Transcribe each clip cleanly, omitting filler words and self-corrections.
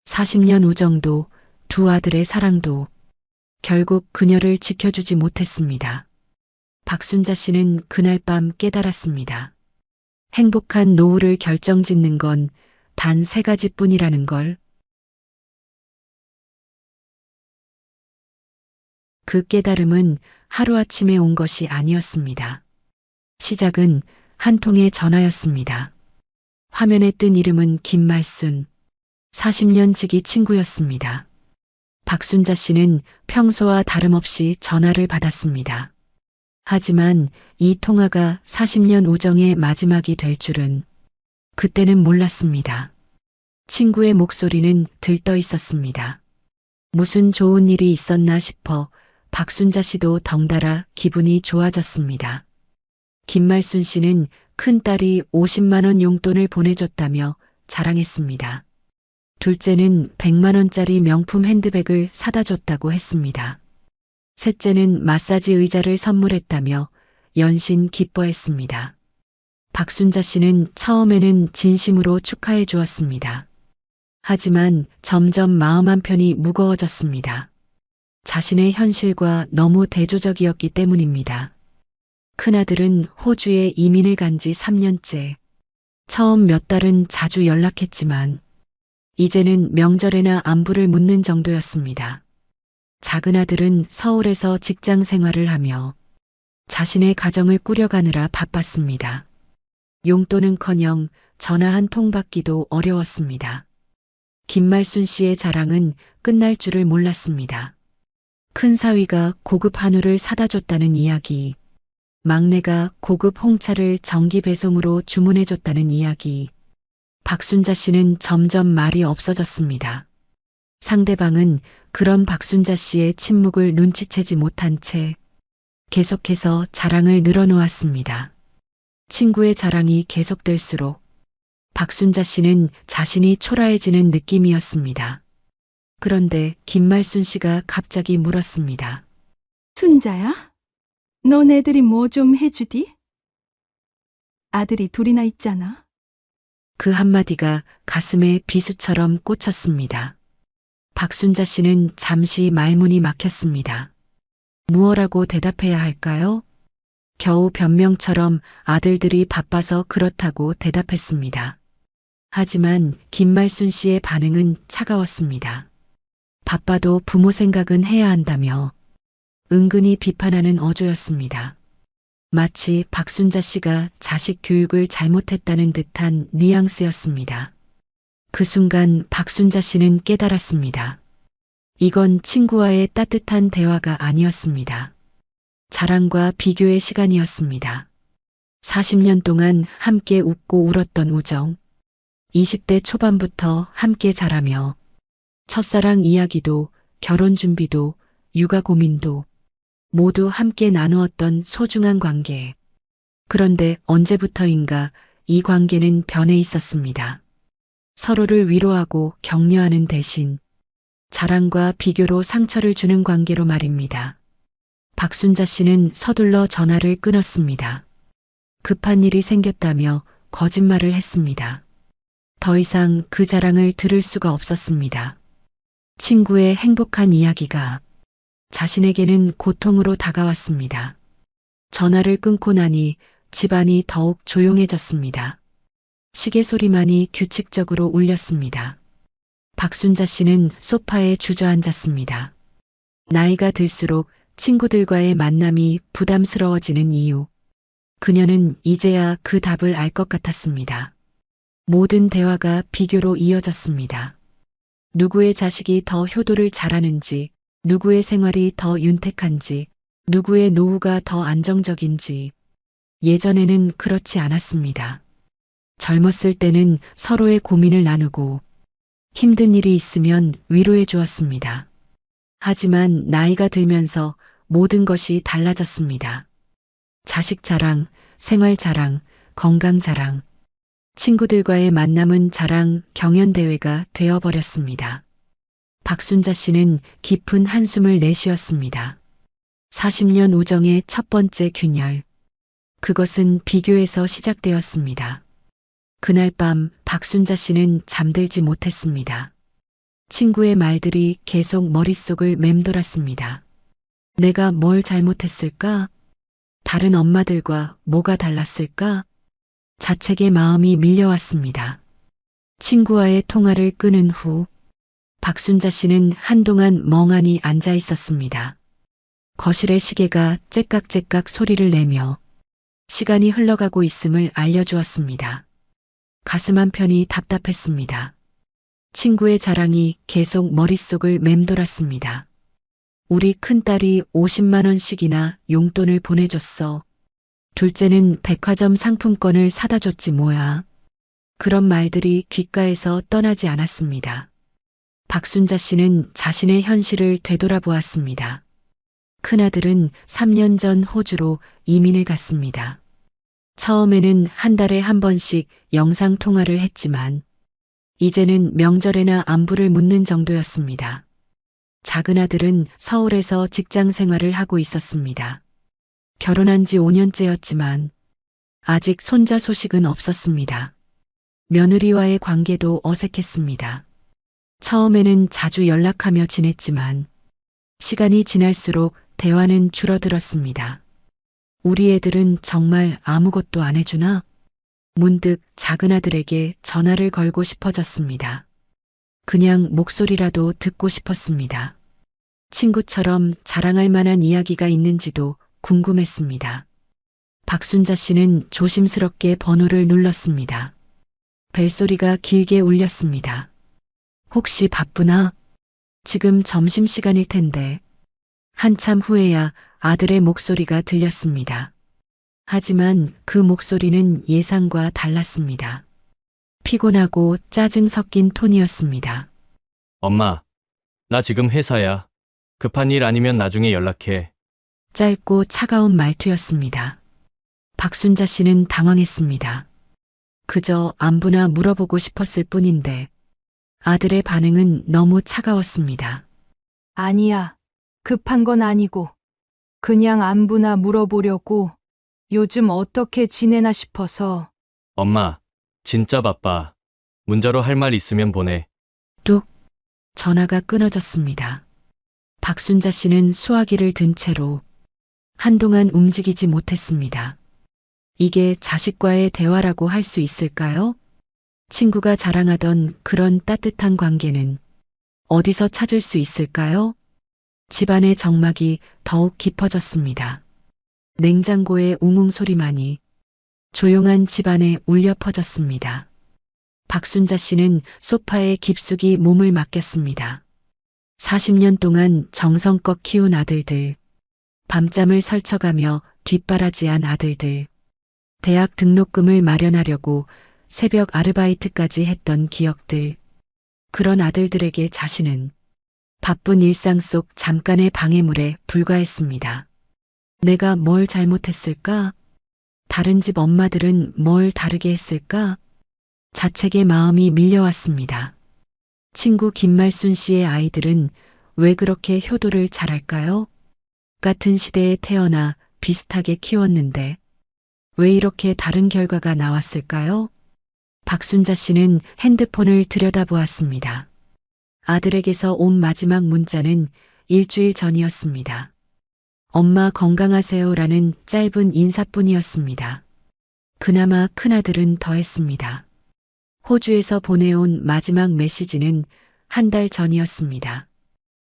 40년 우정도, 두 아들의 사랑도 결국 그녀를 지켜주지 못했습니다. 박순자 씨는 그날 밤 깨달았습니다. 행복한 노후를 결정짓는 건 단 세 가지뿐이라는 걸. 그 깨달음은 하루아침에 온 것이 아니었습니다. 시작은 한 통의 전화였습니다. 화면에 뜬 이름은 김말순, 40년 지기 친구였습니다. 박순자 씨는 평소와 다름없이 전화를 받았습니다. 하지만 이 통화가 40년 우정의 마지막이 될 줄은 그때는 몰랐습니다. 친구의 목소리는 들떠 있었습니다. 무슨 좋은 일이 있었나 싶어 박순자 씨도 덩달아 기분이 좋아졌습니다. 김말순 씨는 큰딸이 50만 원 용돈을 보내줬다며 자랑했습니다. 둘째는 100만 원짜리 명품 핸드백을 사다 줬다고 했습니다. 셋째는 마사지 의자를 선물했다며 연신 기뻐했습니다. 박순자 씨는 처음에는 진심으로 축하해 주었습니다. 하지만 점점 마음 한편이 무거워졌습니다. 자신의 현실과 너무 대조적이었기 때문입니다. 큰아들은 호주에 이민을 간 지 3년째. 처음 몇 달은 자주 연락했지만 이제는 명절에나 안부를 묻는 정도였습니다. 작은 아들은 서울에서 직장 생활을 하며 자신의 가정을 꾸려가느라 바빴습니다. 용돈은커녕 전화 한 통 받기도 어려웠습니다. 김말순 씨의 자랑은 끝날 줄을 몰랐습니다. 큰 사위가 고급 한우를 사다 줬다는 이야기, 막내가 고급 홍차를 정기 배송으로 주문해 줬다는 이야기. 박순자 씨는 점점 말이 없어졌습니다. 상대방은 그런 박순자 씨의 침묵을 눈치채지 못한 채 계속해서 자랑을 늘어놓았습니다. 친구의 자랑이 계속될수록 박순자 씨는 자신이 초라해지는 느낌이었습니다. 그런데 김말순 씨가 갑자기 물었습니다. 순자야? 넌 애들이 뭐 좀 해주디? 아들이 둘이나 있잖아. 그 한마디가 가슴에 비수처럼 꽂혔습니다. 박순자 씨는 잠시 말문이 막혔습니다. 무엇라고 대답해야 할까요? 겨우 변명처럼 아들들이 바빠서 그렇다고 대답했습니다. 하지만 김말순 씨의 반응은 차가웠습니다. 바빠도 부모 생각은 해야 한다며 은근히 비판하는 어조였습니다. 마치 박순자 씨가 자식 교육을 잘못했다는 듯한 뉘앙스였습니다. 그 순간 박순자 씨는 깨달았습니다. 이건 친구와의 따뜻한 대화가 아니었습니다. 자랑과 비교의 시간이었습니다. 40년 동안 함께 웃고 울었던 우정, 20대 초반부터 함께 자라며 첫사랑 이야기도 결혼 준비도 육아 고민도 모두 함께 나누었던 소중한 관계. 그런데 언제부터인가 이 관계는 변해 있었습니다. 서로를 위로하고 격려하는 대신 자랑과 비교로 상처를 주는 관계로 말입니다. 박순자 씨는 서둘러 전화를 끊었습니다. 급한 일이 생겼다며 거짓말을 했습니다. 더 이상 그 자랑을 들을 수가 없었습니다. 친구의 행복한 이야기가 자신에게는 고통으로 다가왔습니다. 전화를 끊고 나니 집안이 더욱 조용해졌습니다. 시계 소리만이 규칙적으로 울렸습니다. 박순자 씨는 소파에 주저앉았습니다. 나이가 들수록 친구들과의 만남이 부담스러워지는 이유. 그녀는 이제야 그 답을 알 것 같았습니다. 모든 대화가 비교로 이어졌습니다. 누구의 자식이 더 효도를 잘하는지, 누구의 생활이 더 윤택한지, 누구의 노후가 더 안정적인지. 예전에는 그렇지 않았습니다. 젊었을 때는 서로의 고민을 나누고 힘든 일이 있으면 위로해 주었습니다. 하지만 나이가 들면서 모든 것이 달라졌습니다. 자식 자랑, 생활 자랑, 건강 자랑, 친구들과의 만남은 자랑, 경연대회가 되어버렸습니다. 박순자 씨는 깊은 한숨을 내쉬었습니다. 40년 우정의 첫 번째 균열. 그것은 비교에서 시작되었습니다. 그날 밤 박순자 씨는 잠들지 못했습니다. 친구의 말들이 계속 머릿속을 맴돌았습니다. 내가 뭘 잘못했을까? 다른 엄마들과 뭐가 달랐을까? 자책의 마음이 밀려왔습니다. 친구와의 통화를 끊은 후 박순자 씨는 한동안 멍하니 앉아 있었습니다. 거실의 시계가 째깍째깍 소리를 내며 시간이 흘러가고 있음을 알려주었습니다. 가슴 한편이 답답했습니다. 친구의 자랑이 계속 머릿속을 맴돌았습니다. 우리 큰딸이 50만 원씩이나 용돈을 보내줬어. 둘째는 백화점 상품권을 사다 줬지 뭐야. 그런 말들이 귓가에서 떠나지 않았습니다. 박순자 씨는 자신의 현실을 되돌아보았습니다. 큰아들은 3년 전 호주로 이민을 갔습니다. 처음에는 한 달에 한 번씩 영상 통화를 했지만 이제는 명절에나 안부를 묻는 정도였습니다. 작은 아들은 서울에서 직장 생활을 하고 있었습니다. 결혼한 지 5년째였지만 아직 손자 소식은 없었습니다. 며느리와의 관계도 어색했습니다. 처음에는 자주 연락하며 지냈지만 시간이 지날수록 대화는 줄어들었습니다. 우리 애들은 정말 아무것도 안 해주나? 문득 작은 아들에게 전화를 걸고 싶어졌습니다. 그냥 목소리라도 듣고 싶었습니다. 친구처럼 자랑할 만한 이야기가 있는지도 궁금했습니다. 박순자 씨는 조심스럽게 번호를 눌렀습니다. 벨소리가 길게 울렸습니다. 혹시 바쁘나? 지금 점심시간일 텐데. 한참 후에야 아들의 목소리가 들렸습니다. 하지만 그 목소리는 예상과 달랐습니다. 피곤하고 짜증 섞인 톤이었습니다. 엄마, 나 지금 회사야. 급한 일 아니면 나중에 연락해. 짧고 차가운 말투였습니다. 박순자 씨는 당황했습니다. 그저 안부나 물어보고 싶었을 뿐인데 아들의 반응은 너무 차가웠습니다. 아니야. 급한 건 아니고. 그냥 안부나 물어보려고 요즘 어떻게 지내나 싶어서. 엄마, 진짜 바빠. 문자로 할 말 있으면 보내. 뚝 전화가 끊어졌습니다. 박순자 씨는 수화기를 든 채로 한동안 움직이지 못했습니다. 이게 자식과의 대화라고 할 수 있을까요? 친구가 자랑하던 그런 따뜻한 관계는 어디서 찾을 수 있을까요? 집안의 정막이 더욱 깊어졌습니다. 냉장고의 웅웅 소리만이 조용한 집안에 울려 퍼졌습니다. 박순자 씨는 소파에 깊숙이 몸을 맡겼습니다. 40년 동안 정성껏 키운 아들들, 밤잠을 설쳐가며 뒷바라지한 아들들, 대학 등록금을 마련하려고 새벽 아르바이트까지 했던 기억들, 그런 아들들에게 자신은 바쁜 일상 속 잠깐의 방해물에 불과했습니다. 내가 뭘 잘못했을까? 다른 집 엄마들은 뭘 다르게 했을까? 자책의 마음이 밀려왔습니다. 친구 김말순 씨의 아이들은 왜 그렇게 효도를 잘할까요? 같은 시대에 태어나 비슷하게 키웠는데 왜 이렇게 다른 결과가 나왔을까요? 박순자 씨는 핸드폰을 들여다보았습니다. 아들에게서 온 마지막 문자는 일주일 전이었습니다. 엄마 건강하세요라는 짧은 인사뿐이었습니다. 그나마 큰아들은 더했습니다. 호주에서 보내온 마지막 메시지는 한 달 전이었습니다.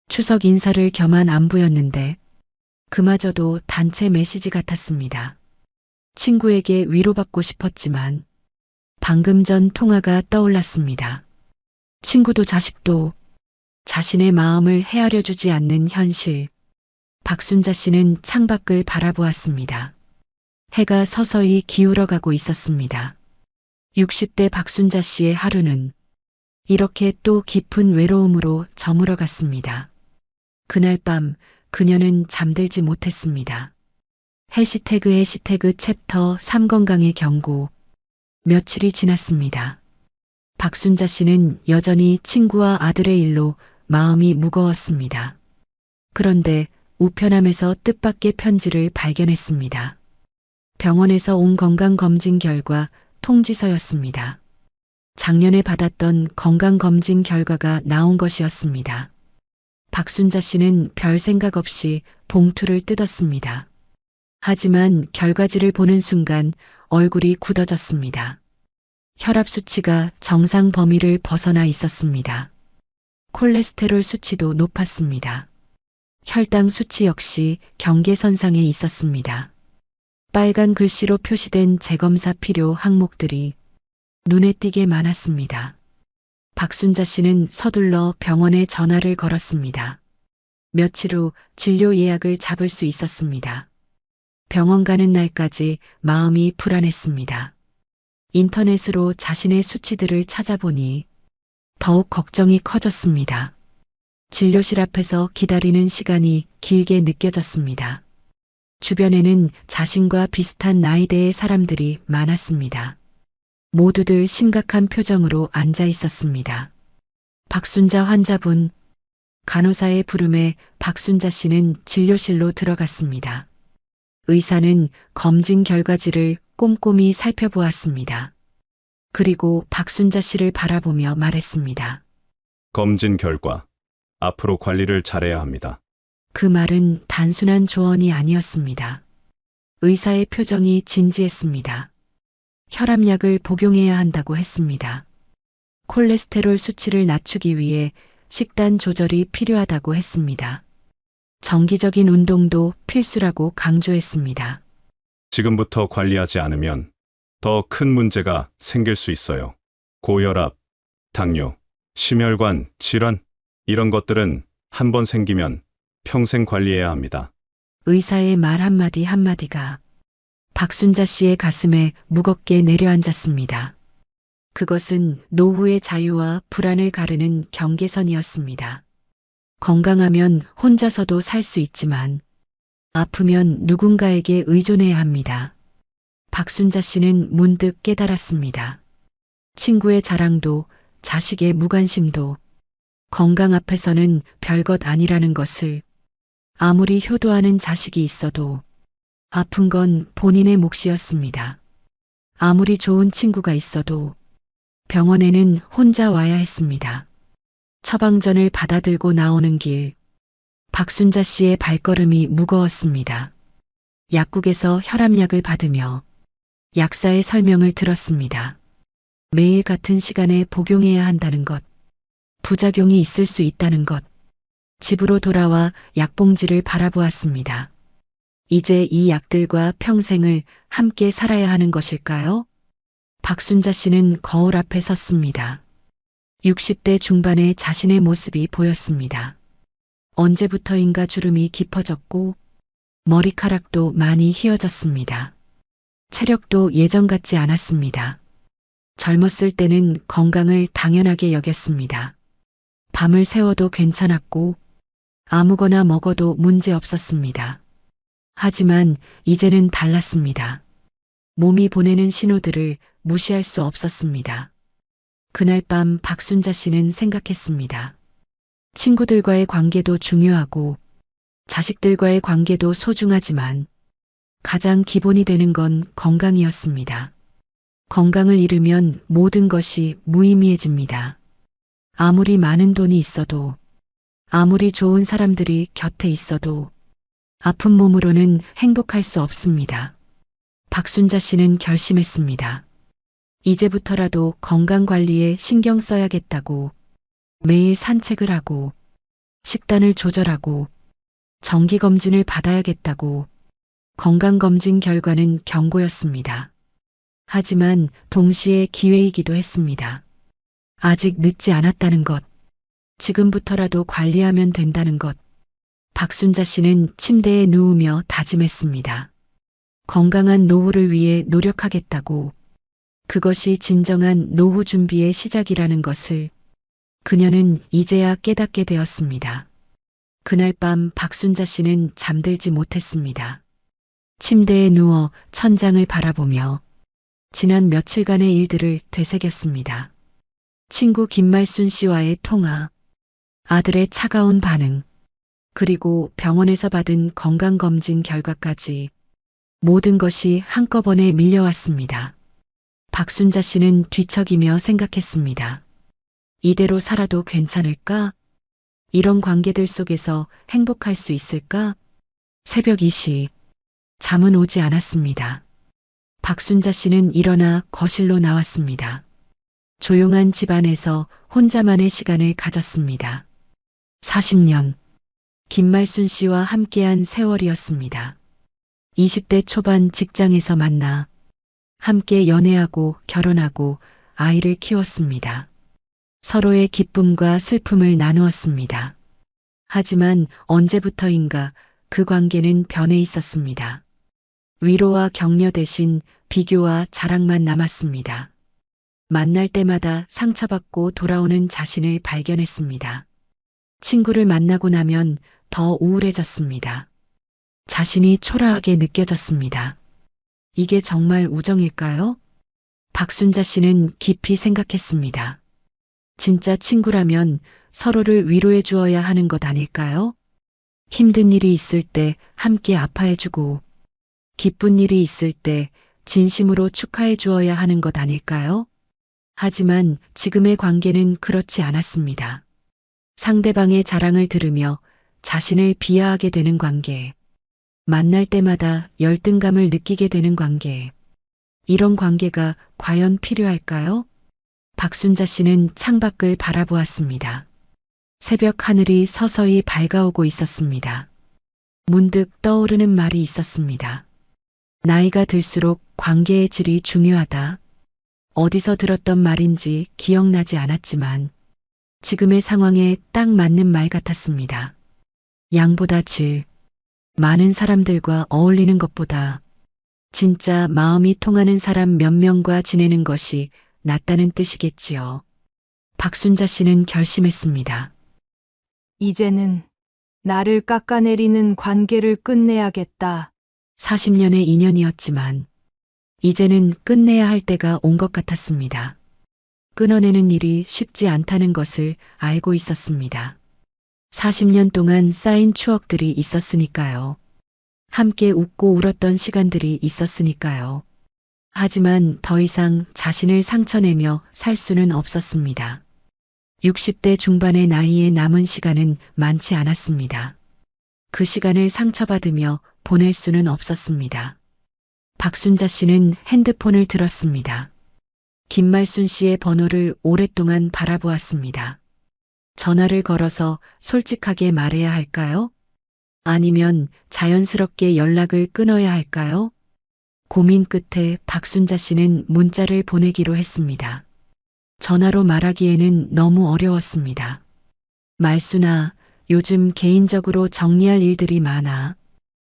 추석 인사를 겸한 안부였는데 그마저도 단체 메시지 같았습니다. 친구에게 위로받고 싶었지만 방금 전 통화가 떠올랐습니다. 친구도 자식도 자신의 마음을 헤아려 주지 않는 현실. 박순자 씨는 창밖을 바라보았습니다. 해가 서서히 기울어가고 있었습니다. 60대 박순자 씨의 하루는 이렇게 또 깊은 외로움으로 저물어갔습니다. 그날 밤 그녀는 잠들지 못했습니다. 해시태그 챕터 3 건강의 경고. 며칠이 지났습니다. 박순자 씨는 여전히 친구와 아들의 일로 마음이 무거웠습니다. 그런데 우편함에서 뜻밖의 편지를 발견했습니다. 병원에서 온 건강검진 결과 통지서였습니다. 작년에 받았던 건강검진 결과가 나온 것이었습니다. 박순자 씨는 별 생각 없이 봉투를 뜯었습니다. 하지만 결과지를 보는 순간 얼굴이 굳어졌습니다. 혈압 수치가 정상 범위를 벗어나 있었습니다. 콜레스테롤 수치도 높았습니다. 혈당 수치 역시 경계선상에 있었습니다. 빨간 글씨로 표시된 재검사 필요 항목들이 눈에 띄게 많았습니다. 박순자 씨는 서둘러 병원에 전화를 걸었습니다. 며칠 후 진료 예약을 잡을 수 있었습니다. 병원 가는 날까지 마음이 불안했습니다. 인터넷으로 자신의 수치들을 찾아보니 더욱 걱정이 커졌습니다. 진료실 앞에서 기다리는 시간이 길게 느껴졌습니다. 주변에는 자신과 비슷한 나이대의 사람들이 많았습니다. 모두들 심각한 표정으로 앉아 있었습니다. 박순자 환자분, 간호사의 부름에 박순자 씨는 진료실로 들어갔습니다. 의사는 검진 결과지를 꼼꼼히 살펴보았습니다. 그리고 박순자 씨를 바라보며 말했습니다. 검진 결과, 앞으로 관리를 잘해야 합니다. 그 말은 단순한 조언이 아니었습니다. 의사의 표정이 진지했습니다. 혈압약을 복용해야 한다고 했습니다. 콜레스테롤 수치를 낮추기 위해 식단 조절이 필요하다고 했습니다. 정기적인 운동도 필수라고 강조했습니다. 지금부터 관리하지 않으면 더 큰 문제가 생길 수 있어요. 고혈압, 당뇨, 심혈관 질환, 이런 것들은 한 번 생기면 평생 관리해야 합니다. 의사의 말 한마디 한마디가 박순자 씨의 가슴에 무겁게 내려앉았습니다. 그것은 노후의 자유와 불안을 가르는 경계선이었습니다. 건강하면 혼자서도 살 수 있지만 아프면 누군가에게 의존해야 합니다. 박순자 씨는 문득 깨달았습니다. 친구의 자랑도 자식의 무관심도 건강 앞에서는 별것 아니라는 것을, 아무리 효도하는 자식이 있어도 아픈 건 본인의 몫이었습니다. 아무리 좋은 친구가 있어도 병원에는 혼자 와야 했습니다. 처방전을 받아들고 나오는 길, 박순자 씨의 발걸음이 무거웠습니다. 약국에서 혈압약을 받으며 약사의 설명을 들었습니다. 매일 같은 시간에 복용해야 한다는 것, 부작용이 있을 수 있다는 것, 집으로 돌아와 약봉지를 바라보았습니다. 이제 이 약들과 평생을 함께 살아야 하는 것일까요? 박순자 씨는 거울 앞에 섰습니다. 60대 중반의 자신의 모습이 보였습니다. 언제부터인가 주름이 깊어졌고 머리카락도 많이 휘어졌습니다. 체력도 예전 같지 않았습니다. 젊었을 때는 건강을 당연하게 여겼습니다. 밤을 새워도 괜찮았고 아무거나 먹어도 문제 없었습니다. 하지만 이제는 달랐습니다. 몸이 보내는 신호들을 무시할 수 없었습니다. 그날 밤 박순자 씨는 생각했습니다. 친구들과의 관계도 중요하고 자식들과의 관계도 소중하지만 가장 기본이 되는 건 건강이었습니다. 건강을 잃으면 모든 것이 무의미해집니다. 아무리 많은 돈이 있어도, 아무리 좋은 사람들이 곁에 있어도 아픈 몸으로는 행복할 수 없습니다. 박순자 씨는 결심했습니다. 이제부터라도 건강관리에 신경 써야겠다고 매일 산책을 하고 식단을 조절하고 정기검진을 받아야겠다고. 건강검진 결과는 경고였습니다. 하지만 동시에 기회이기도 했습니다. 아직 늦지 않았다는 것, 지금부터라도 관리하면 된다는 것. 박순자 씨는 침대에 누우며 다짐했습니다. 건강한 노후를 위해 노력하겠다고. 그것이 진정한 노후 준비의 시작이라는 것을 그녀는 이제야 깨닫게 되었습니다. 그날 밤 박순자 씨는 잠들지 못했습니다. 침대에 누워 천장을 바라보며 지난 며칠간의 일들을 되새겼습니다. 친구 김말순 씨와의 통화, 아들의 차가운 반응, 그리고 병원에서 받은 건강검진 결과까지 모든 것이 한꺼번에 밀려왔습니다. 박순자 씨는 뒤척이며 생각했습니다. 이대로 살아도 괜찮을까? 이런 관계들 속에서 행복할 수 있을까? 새벽 2시. 잠은 오지 않았습니다. 박순자 씨는 일어나 거실로 나왔습니다. 조용한 집안에서 혼자만의 시간을 가졌습니다. 40년. 김말순 씨와 함께한 세월이었습니다. 20대 초반 직장에서 만나 함께 연애하고 결혼하고 아이를 키웠습니다. 서로의 기쁨과 슬픔을 나누었습니다. 하지만 언제부터인가 그 관계는 변해 있었습니다. 위로와 격려 대신 비교와 자랑만 남았습니다. 만날 때마다 상처받고 돌아오는 자신을 발견했습니다. 친구를 만나고 나면 더 우울해졌습니다. 자신이 초라하게 느껴졌습니다. 이게 정말 우정일까요? 박순자 씨는 깊이 생각했습니다. 진짜 친구라면 서로를 위로해 주어야 하는 것 아닐까요? 힘든 일이 있을 때 함께 아파해주고 기쁜 일이 있을 때 진심으로 축하해 주어야 하는 것 아닐까요? 하지만 지금의 관계는 그렇지 않았습니다. 상대방의 자랑을 들으며 자신을 비하하게 되는 관계. 만날 때마다 열등감을 느끼게 되는 관계. 이런 관계가 과연 필요할까요? 박순자 씨는 창밖을 바라보았습니다. 새벽 하늘이 서서히 밝아오고 있었습니다. 문득 떠오르는 말이 있었습니다. 나이가 들수록 관계의 질이 중요하다. 어디서 들었던 말인지 기억나지 않았지만 지금의 상황에 딱 맞는 말 같았습니다. 양보다 질. 많은 사람들과 어울리는 것보다 진짜 마음이 통하는 사람 몇 명과 지내는 것이 낫다는 뜻이겠지요. 박순자 씨는 결심했습니다. 이제는 나를 깎아내리는 관계를 끝내야겠다. 40년의 인연이었지만 이제는 끝내야 할 때가 온 것 같았습니다. 끊어내는 일이 쉽지 않다는 것을 알고 있었습니다. 40년 동안 쌓인 추억들이 있었으니까요. 함께 웃고 울었던 시간들이 있었으니까요. 하지만 더 이상 자신을 상처내며 살 수는 없었습니다. 60대 중반의 나이에 남은 시간은 많지 않았습니다. 그 시간을 상처받으며 보낼 수는 없었습니다. 박순자 씨는 핸드폰을 들었습니다. 김말순 씨의 번호를 오랫동안 바라보았습니다. 전화를 걸어서 솔직하게 말해야 할까요? 아니면 자연스럽게 연락을 끊어야 할까요? 고민 끝에 박순자 씨는 문자를 보내기로 했습니다. 전화로 말하기에는 너무 어려웠습니다. 말순아, 요즘 개인적으로 정리할 일들이 많아.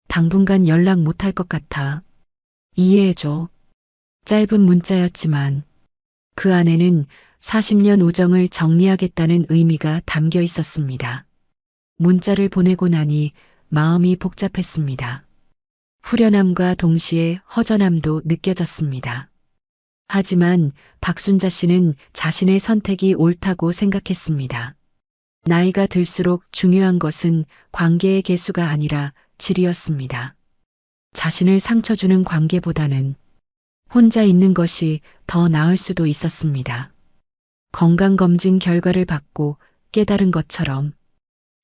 당분간 연락 못할 것 같아. 이해해줘. 짧은 문자였지만 그 안에는 40년 우정을 정리하겠다는 의미가 담겨 있었습니다. 문자를 보내고 나니 마음이 복잡했습니다. 후련함과 동시에 허전함도 느껴졌습니다. 하지만 박순자 씨는 자신의 선택이 옳다고 생각했습니다. 나이가 들수록 중요한 것은 관계의 개수가 아니라 질이었습니다. 자신을 상처 주는 관계보다는 혼자 있는 것이 더 나을 수도 있었습니다. 건강검진 결과를 받고 깨달은 것처럼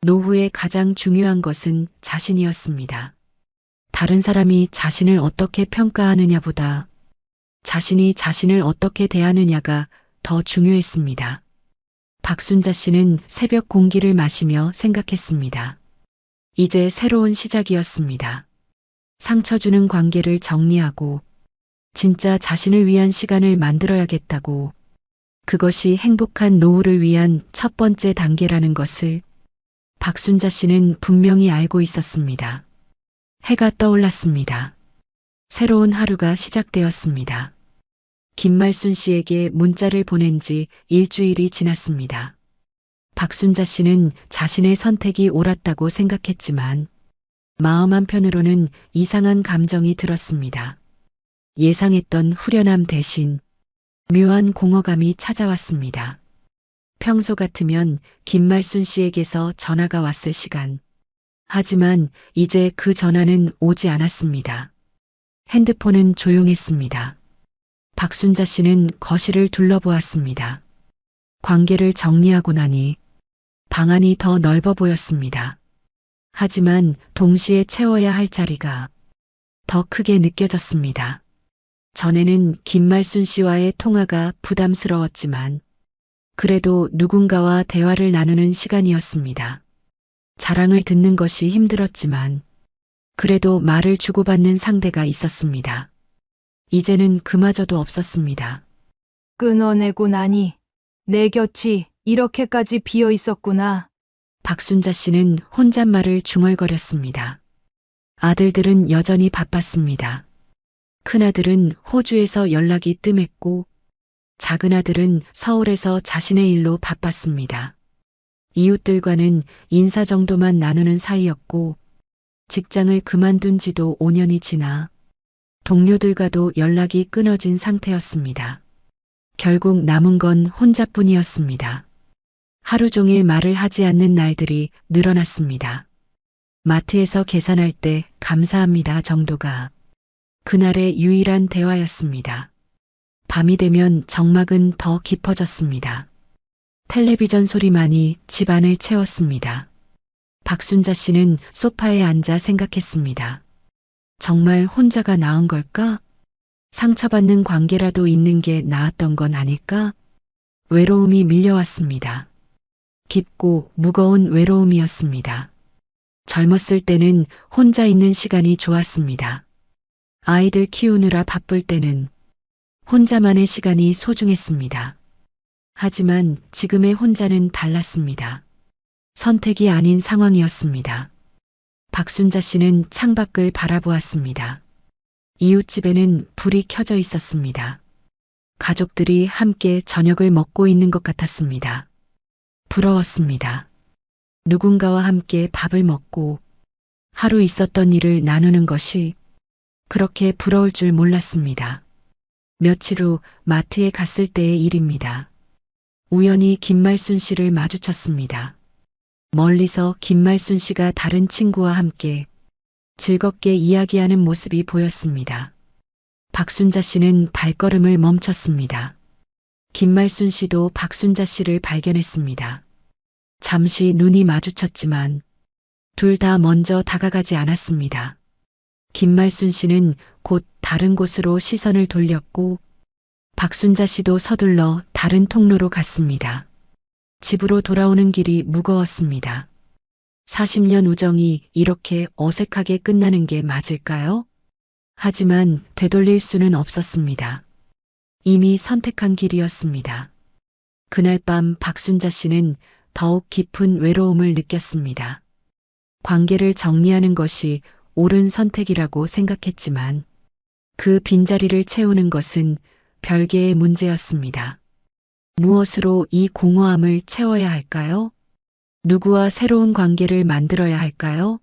노후에 가장 중요한 것은 자신이었습니다. 다른 사람이 자신을 어떻게 평가하느냐보다 자신이 자신을 어떻게 대하느냐가 더 중요했습니다. 박순자 씨는 새벽 공기를 마시며 생각했습니다. 이제 새로운 시작이었습니다. 상처 주는 관계를 정리하고 진짜 자신을 위한 시간을 만들어야겠다고, 그것이 행복한 노후를 위한 첫 번째 단계라는 것을 박순자 씨는 분명히 알고 있었습니다. 해가 떠올랐습니다. 새로운 하루가 시작되었습니다. 김말순 씨에게 문자를 보낸 지 일주일이 지났습니다. 박순자 씨는 자신의 선택이 옳았다고 생각했지만 마음 한편으로는 이상한 감정이 들었습니다. 예상했던 후련함 대신 묘한 공허감이 찾아왔습니다. 평소 같으면 김말순 씨에게서 전화가 왔을 시간. 하지만 이제 그 전화는 오지 않았습니다. 핸드폰은 조용했습니다. 박순자 씨는 거실을 둘러보았습니다. 관계를 정리하고 나니 방안이 더 넓어 보였습니다. 하지만 동시에 채워야 할 자리가 더 크게 느껴졌습니다. 전에는 김말순 씨와의 통화가 부담스러웠지만 그래도 누군가와 대화를 나누는 시간이었습니다. 자랑을 듣는 것이 힘들었지만 그래도 말을 주고받는 상대가 있었습니다. 이제는 그마저도 없었습니다. 끊어내고 나니 내 곁이 이렇게까지 비어 있었구나. 박순자 씨는 혼잣말을 중얼거렸습니다. 아들들은 여전히 바빴습니다. 큰아들은 호주에서 연락이 뜸했고 작은아들은 서울에서 자신의 일로 바빴습니다. 이웃들과는 인사 정도만 나누는 사이였고 직장을 그만둔 지도 5년이 지나 동료들과도 연락이 끊어진 상태였습니다. 결국 남은 건 혼자뿐이었습니다. 하루 종일 말을 하지 않는 날들이 늘어났습니다. 마트에서 계산할 때 감사합니다 정도가 그날의 유일한 대화였습니다. 밤이 되면 정막은 더 깊어졌습니다. 텔레비전 소리만이 집안을 채웠습니다. 박순자 씨는 소파에 앉아 생각했습니다. 정말 혼자가 나은 걸까? 상처받는 관계라도 있는 게 나았던 건 아닐까? 외로움이 밀려왔습니다. 깊고 무거운 외로움이었습니다. 젊었을 때는 혼자 있는 시간이 좋았습니다. 아이들 키우느라 바쁠 때는 혼자만의 시간이 소중했습니다. 하지만 지금의 혼자는 달랐습니다. 선택이 아닌 상황이었습니다. 박순자 씨는 창밖을 바라보았습니다. 이웃집에는 불이 켜져 있었습니다. 가족들이 함께 저녁을 먹고 있는 것 같았습니다. 부러웠습니다. 누군가와 함께 밥을 먹고 하루 있었던 일을 나누는 것이 그렇게 부러울 줄 몰랐습니다. 며칠 후 마트에 갔을 때의 일입니다. 우연히 김말순 씨를 마주쳤습니다. 멀리서 김말순 씨가 다른 친구와 함께 즐겁게 이야기하는 모습이 보였습니다. 박순자 씨는 발걸음을 멈췄습니다. 김말순 씨도 박순자 씨를 발견했습니다. 잠시 눈이 마주쳤지만 둘 다 먼저 다가가지 않았습니다. 김말순 씨는 곧 다른 곳으로 시선을 돌렸고 박순자 씨도 서둘러 다른 통로로 갔습니다. 집으로 돌아오는 길이 무거웠습니다. 40년 우정이 이렇게 어색하게 끝나는 게 맞을까요? 하지만 되돌릴 수는 없었습니다. 이미 선택한 길이었습니다. 그날 밤 박순자 씨는 더욱 깊은 외로움을 느꼈습니다. 관계를 정리하는 것이 옳은 선택이라고 생각했지만 그 빈자리를 채우는 것은 별개의 문제였습니다. 무엇으로 이 공허함을 채워야 할까요? 누구와 새로운 관계를 만들어야 할까요?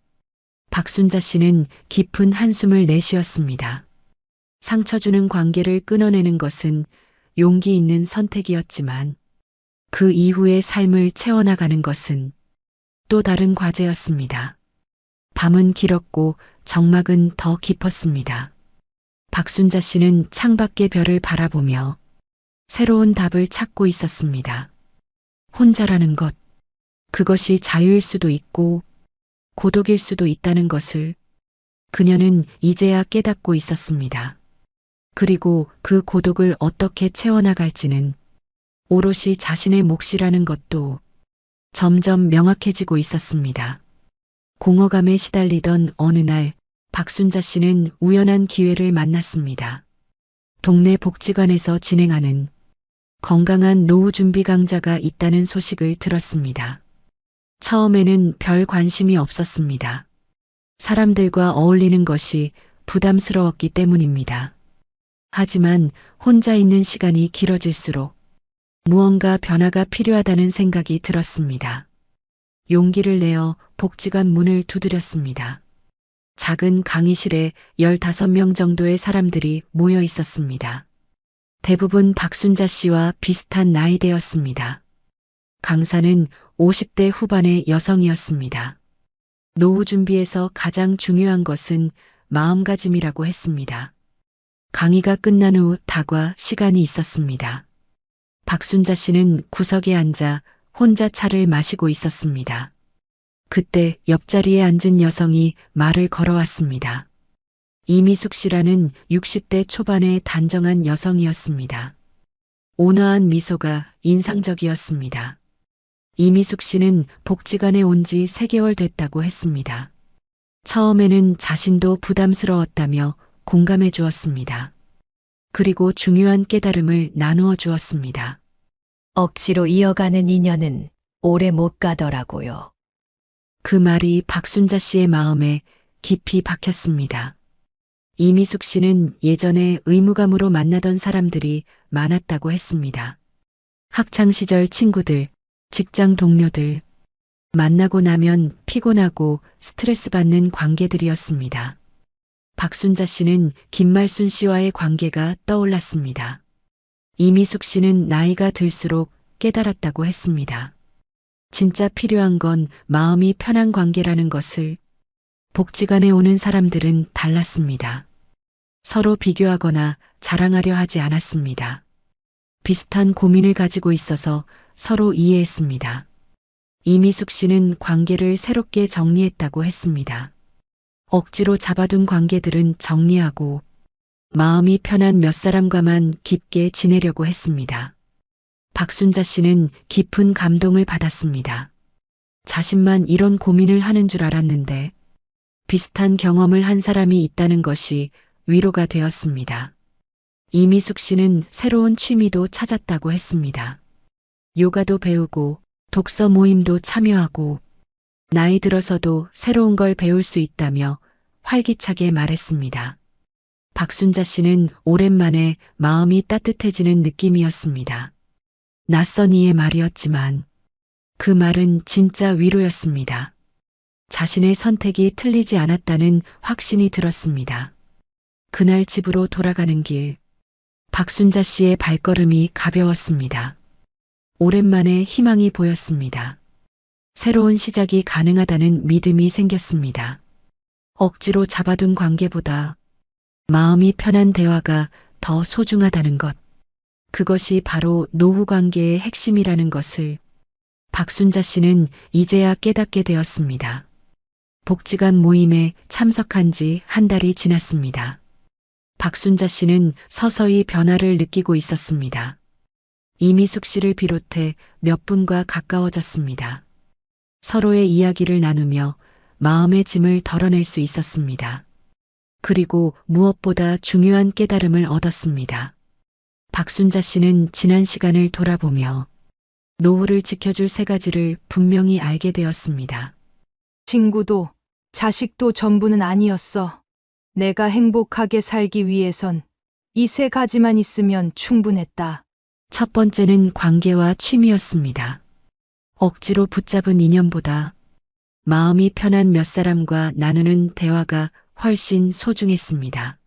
박순자 씨는 깊은 한숨을 내쉬었습니다. 상처 주는 관계를 끊어내는 것은 용기 있는 선택이었지만 그 이후의 삶을 채워나가는 것은 또 다른 과제였습니다. 밤은 길었고 정막은 더 깊었습니다. 박순자 씨는 창밖의 별을 바라보며 새로운 답을 찾고 있었습니다. 혼자라는 것, 그것이 자유일 수도 있고 고독일 수도 있다는 것을 그녀는 이제야 깨닫고 있었습니다. 그리고 그 고독을 어떻게 채워나갈지는 오롯이 자신의 몫이라는 것도 점점 명확해지고 있었습니다. 공허감에 시달리던 어느 날 박순자 씨는 우연한 기회를 만났습니다. 동네 복지관에서 진행하는 건강한 노후 준비 강좌가 있다는 소식을 들었습니다. 처음에는 별 관심이 없었습니다. 사람들과 어울리는 것이 부담스러웠기 때문입니다. 하지만 혼자 있는 시간이 길어질수록 무언가 변화가 필요하다는 생각이 들었습니다. 용기를 내어 복지관 문을 두드렸습니다. 작은 강의실에 15명 정도의 사람들이 모여 있었습니다. 대부분 박순자 씨와 비슷한 나이대였습니다. 강사는 50대 후반의 여성이었습니다. 노후 준비에서 가장 중요한 것은 마음가짐이라고 했습니다. 강의가 끝난 후 다과 시간이 있었습니다. 박순자 씨는 구석에 앉아 혼자 차를 마시고 있었습니다. 그때 옆자리에 앉은 여성이 말을 걸어왔습니다. 이미숙 씨라는 60대 초반의 단정한 여성이었습니다. 온화한 미소가 인상적이었습니다. 이미숙 씨는 복지관에 온 지 3개월 됐다고 했습니다. 처음에는 자신도 부담스러웠다며 공감해 주었습니다. 그리고 중요한 깨달음을 나누어 주었습니다. 억지로 이어가는 인연은 오래 못 가더라고요. 그 말이 박순자 씨의 마음에 깊이 박혔습니다. 이미숙 씨는 예전에 의무감으로 만나던 사람들이 많았다고 했습니다. 학창시절 친구들, 직장 동료들, 만나고 나면 피곤하고 스트레스 받는 관계들이었습니다. 박순자 씨는 김말순 씨와의 관계가 떠올랐습니다. 이미숙 씨는 나이가 들수록 깨달았다고 했습니다. 진짜 필요한 건 마음이 편한 관계라는 것을. 복지관에 오는 사람들은 달랐습니다. 서로 비교하거나 자랑하려 하지 않았습니다. 비슷한 고민을 가지고 있어서 서로 이해했습니다. 이미숙 씨는 관계를 새롭게 정리했다고 했습니다. 억지로 잡아둔 관계들은 정리하고 마음이 편한 몇 사람과만 깊게 지내려고 했습니다. 박순자 씨는 깊은 감동을 받았습니다. 자신만 이런 고민을 하는 줄 알았는데 비슷한 경험을 한 사람이 있다는 것이 위로가 되었습니다. 이미숙 씨는 새로운 취미도 찾았다고 했습니다. 요가도 배우고 독서 모임도 참여하고 나이 들어서도 새로운 걸 배울 수 있다며 활기차게 말했습니다. 박순자 씨는 오랜만에 마음이 따뜻해지는 느낌이었습니다. 낯선 이의 말이었지만 그 말은 진짜 위로였습니다. 자신의 선택이 틀리지 않았다는 확신이 들었습니다. 그날 집으로 돌아가는 길, 박순자 씨의 발걸음이 가벼웠습니다. 오랜만에 희망이 보였습니다. 새로운 시작이 가능하다는 믿음이 생겼습니다. 억지로 잡아둔 관계보다 마음이 편한 대화가 더 소중하다는 것. 그것이 바로 노후 관계의 핵심이라는 것을 박순자 씨는 이제야 깨닫게 되었습니다. 복지관 모임에 참석한 지 한 달이 지났습니다. 박순자 씨는 서서히 변화를 느끼고 있었습니다. 이미숙 씨를 비롯해 몇 분과 가까워졌습니다. 서로의 이야기를 나누며 마음의 짐을 덜어낼 수 있었습니다. 그리고 무엇보다 중요한 깨달음을 얻었습니다. 박순자 씨는 지난 시간을 돌아보며 노후를 지켜줄 3가지를 분명히 알게 되었습니다. 친구도 자식도 전부는 아니었어. 내가 행복하게 살기 위해선 이 3가지만 있으면 충분했다. 첫 번째는 관계와 취미였습니다. 억지로 붙잡은 인연보다 마음이 편한 몇 사람과 나누는 대화가 훨씬 소중했습니다.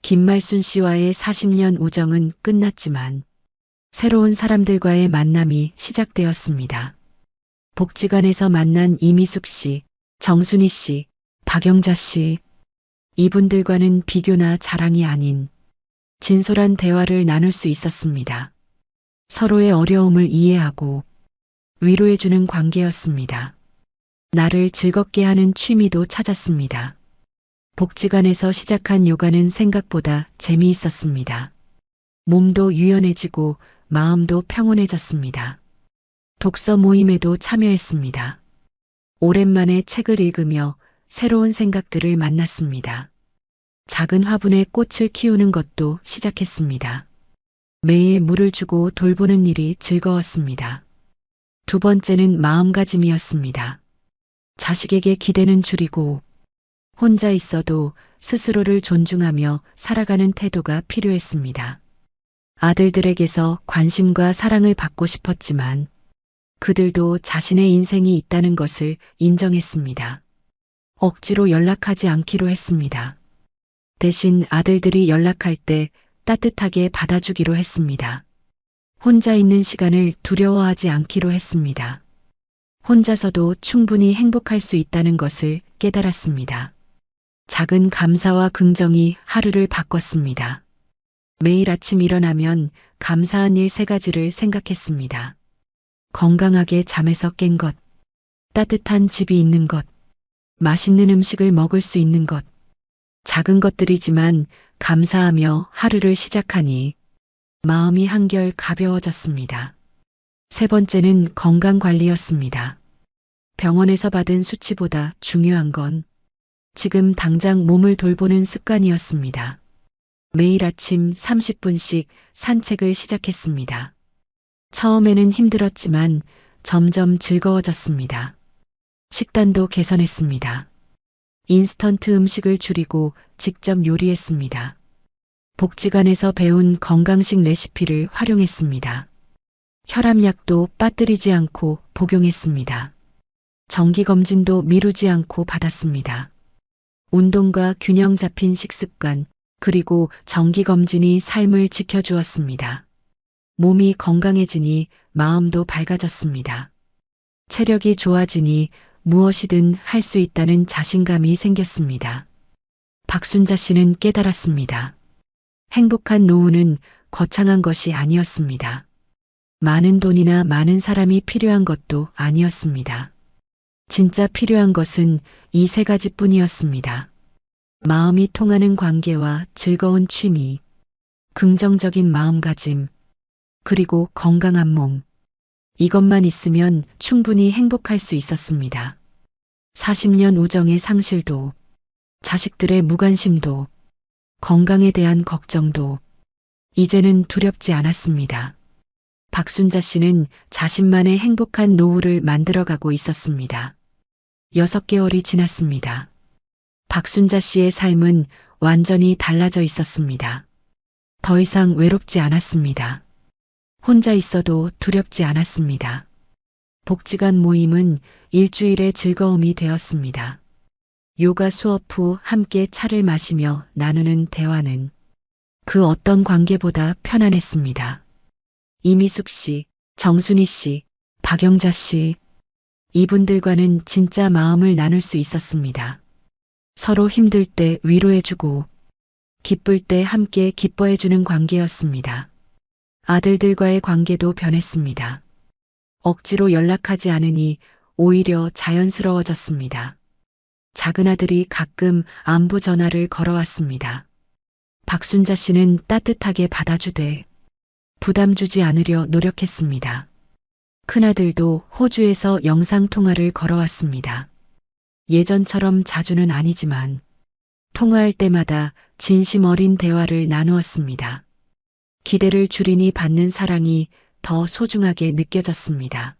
김말순 씨와의 40년 우정은 끝났지만 새로운 사람들과의 만남이 시작되었습니다. 복지관에서 만난 이미숙 씨, 정순희 씨, 박영자 씨, 이분들과는 비교나 자랑이 아닌 진솔한 대화를 나눌 수 있었습니다. 서로의 어려움을 이해하고 위로해주는 관계였습니다. 나를 즐겁게 하는 취미도 찾았습니다. 복지관에서 시작한 요가는 생각보다 재미있었습니다. 몸도 유연해지고 마음도 평온해졌습니다. 독서 모임에도 참여했습니다. 오랜만에 책을 읽으며 새로운 생각들을 만났습니다. 작은 화분에 꽃을 키우는 것도 시작했습니다. 매일 물을 주고 돌보는 일이 즐거웠습니다. 두 번째는 마음가짐이었습니다. 자식에게 기대는 줄이고 혼자 있어도 스스로를 존중하며 살아가는 태도가 필요했습니다. 아들들에게서 관심과 사랑을 받고 싶었지만 그들도 자신의 인생이 있다는 것을 인정했습니다. 억지로 연락하지 않기로 했습니다. 대신 아들들이 연락할 때 따뜻하게 받아주기로 했습니다. 혼자 있는 시간을 두려워하지 않기로 했습니다. 혼자서도 충분히 행복할 수 있다는 것을 깨달았습니다. 작은 감사와 긍정이 하루를 바꿨습니다. 매일 아침 일어나면 감사한 일 3가지를 생각했습니다. 건강하게 잠에서 깬 것, 따뜻한 집이 있는 것, 맛있는 음식을 먹을 수 있는 것. 작은 것들이지만 감사하며 하루를 시작하니 마음이 한결 가벼워졌습니다. 3번째는 건강 관리였습니다. 병원에서 받은 수치보다 중요한 건 지금 당장 몸을 돌보는 습관이었습니다. 매일 아침 30분씩 산책을 시작했습니다. 처음에는 힘들었지만 점점 즐거워졌습니다. 식단도 개선했습니다. 인스턴트 음식을 줄이고 직접 요리했습니다. 복지관에서 배운 건강식 레시피를 활용했습니다. 혈압약도 빠뜨리지 않고 복용했습니다. 정기검진도 미루지 않고 받았습니다. 운동과 균형 잡힌 식습관, 그리고 정기검진이 삶을 지켜주었습니다. 몸이 건강해지니 마음도 밝아졌습니다. 체력이 좋아지니 무엇이든 할 수 있다는 자신감이 생겼습니다. 박순자 씨는 깨달았습니다. 행복한 노후는 거창한 것이 아니었습니다. 많은 돈이나 많은 사람이 필요한 것도 아니었습니다. 진짜 필요한 것은 이 3가지뿐이었습니다. 마음이 통하는 관계와 즐거운 취미, 긍정적인 마음가짐, 그리고 건강한 몸. 이것만 있으면 충분히 행복할 수 있었습니다. 40년 우정의 상실도, 자식들의 무관심도, 건강에 대한 걱정도 이제는 두렵지 않았습니다. 박순자 씨는 자신만의 행복한 노후를 만들어가고 있었습니다. 6개월이 지났습니다. 박순자 씨의 삶은 완전히 달라져 있었습니다. 더 이상 외롭지 않았습니다. 혼자 있어도 두렵지 않았습니다. 복지관 모임은 일주일의 즐거움이 되었습니다. 요가 수업 후 함께 차를 마시며 나누는 대화는 그 어떤 관계보다 편안했습니다. 이미숙 씨, 정순희 씨, 박영자 씨, 이분들과는 진짜 마음을 나눌 수 있었습니다. 서로 힘들 때 위로해주고 기쁠 때 함께 기뻐해주는 관계였습니다. 아들들과의 관계도 변했습니다. 억지로 연락하지 않으니 오히려 자연스러워졌습니다. 작은 아들이 가끔 안부 전화를 걸어왔습니다. 박순자 씨는 따뜻하게 받아주되 부담 주지 않으려 노력했습니다. 큰아들도 호주에서 영상통화를 걸어왔습니다. 예전처럼 자주는 아니지만 통화할 때마다 진심 어린 대화를 나누었습니다. 기대를 줄이니 받는 사랑이 더 소중하게 느껴졌습니다.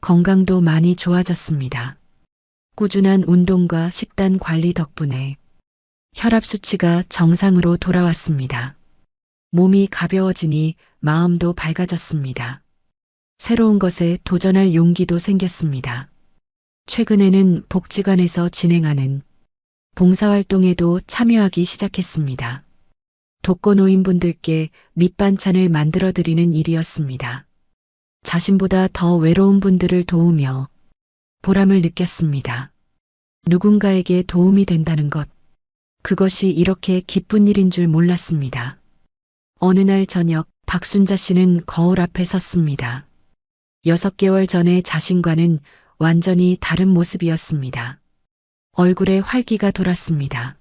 건강도 많이 좋아졌습니다. 꾸준한 운동과 식단 관리 덕분에 혈압 수치가 정상으로 돌아왔습니다. 몸이 가벼워지니 마음도 밝아졌습니다. 새로운 것에 도전할 용기도 생겼습니다. 최근에는 복지관에서 진행하는 봉사활동에도 참여하기 시작했습니다. 독거노인분들께 밑반찬을 만들어드리는 일이었습니다. 자신보다 더 외로운 분들을 도우며 보람을 느꼈습니다. 누군가에게 도움이 된다는 것, 그것이 이렇게 기쁜 일인 줄 몰랐습니다. 어느 날 저녁 박순자 씨는 거울 앞에 섰습니다. 6개월 전의 자신과는 완전히 다른 모습이었습니다. 얼굴에 활기가 돌았습니다.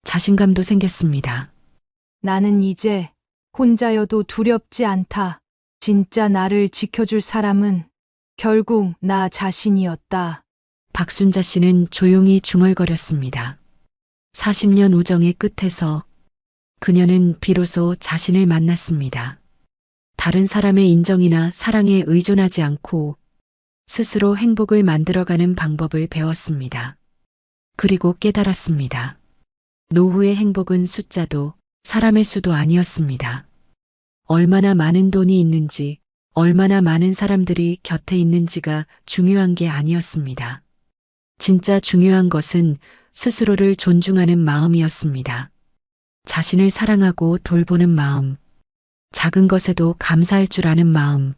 자신감도 생겼습니다. 나는 이제 혼자여도 두렵지 않다. 진짜 나를 지켜줄 사람은 결국 나 자신이었다. 박순자 씨는 조용히 중얼거렸습니다. 40년 우정의 끝에서 그녀는 비로소 자신을 만났습니다. 다른 사람의 인정이나 사랑에 의존하지 않고 스스로 행복을 만들어가는 방법을 배웠습니다. 그리고 깨달았습니다. 노후의 행복은 숫자도 사람의 수도 아니었습니다. 얼마나 많은 돈이 있는지, 얼마나 많은 사람들이 곁에 있는지가 중요한 게 아니었습니다. 진짜 중요한 것은 스스로를 존중하는 마음이었습니다. 자신을 사랑하고 돌보는 마음, 작은 것에도 감사할 줄 아는 마음,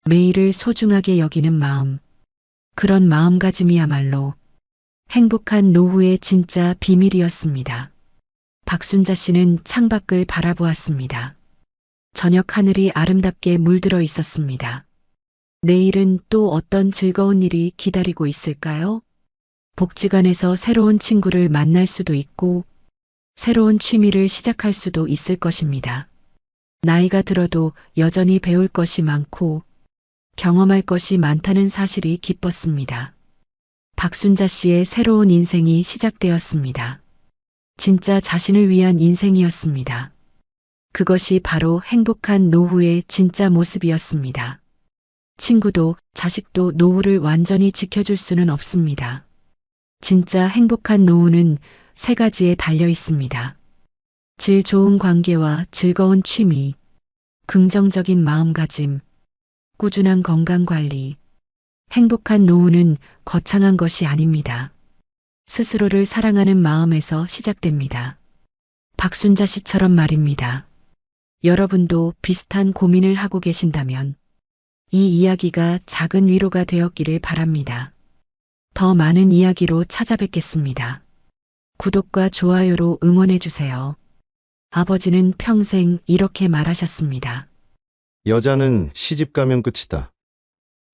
매일을 소중하게 여기는 마음, 그런 마음가짐이야말로 행복한 노후의 진짜 비밀이었습니다. 박순자 씨는 창밖을 바라보았습니다. 저녁 하늘이 아름답게 물들어 있었습니다. 내일은 또 어떤 즐거운 일이 기다리고 있을까요? 복지관에서 새로운 친구를 만날 수도 있고, 새로운 취미를 시작할 수도 있을 것입니다. 나이가 들어도 여전히 배울 것이 많고, 경험할 것이 많다는 사실이 기뻤습니다. 박순자 씨의 새로운 인생이 시작되었습니다. 진짜 자신을 위한 인생이었습니다. 그것이 바로 행복한 노후의 진짜 모습이었습니다. 친구도 자식도 노후를 완전히 지켜줄 수는 없습니다. 진짜 행복한 노후는 세 가지에 달려 있습니다. 질 좋은 관계와 즐거운 취미, 긍정적인 마음가짐, 꾸준한 건강관리. 행복한 노후는 거창한 것이 아닙니다. 스스로를 사랑하는 마음에서 시작됩니다. 박순자 씨처럼 말입니다. 여러분도 비슷한 고민을 하고 계신다면 이 이야기가 작은 위로가 되었기를 바랍니다. 더 많은 이야기로 찾아뵙겠습니다. 구독과 좋아요로 응원해주세요. 아버지는 평생 이렇게 말하셨습니다. 여자는 시집 가면 끝이다.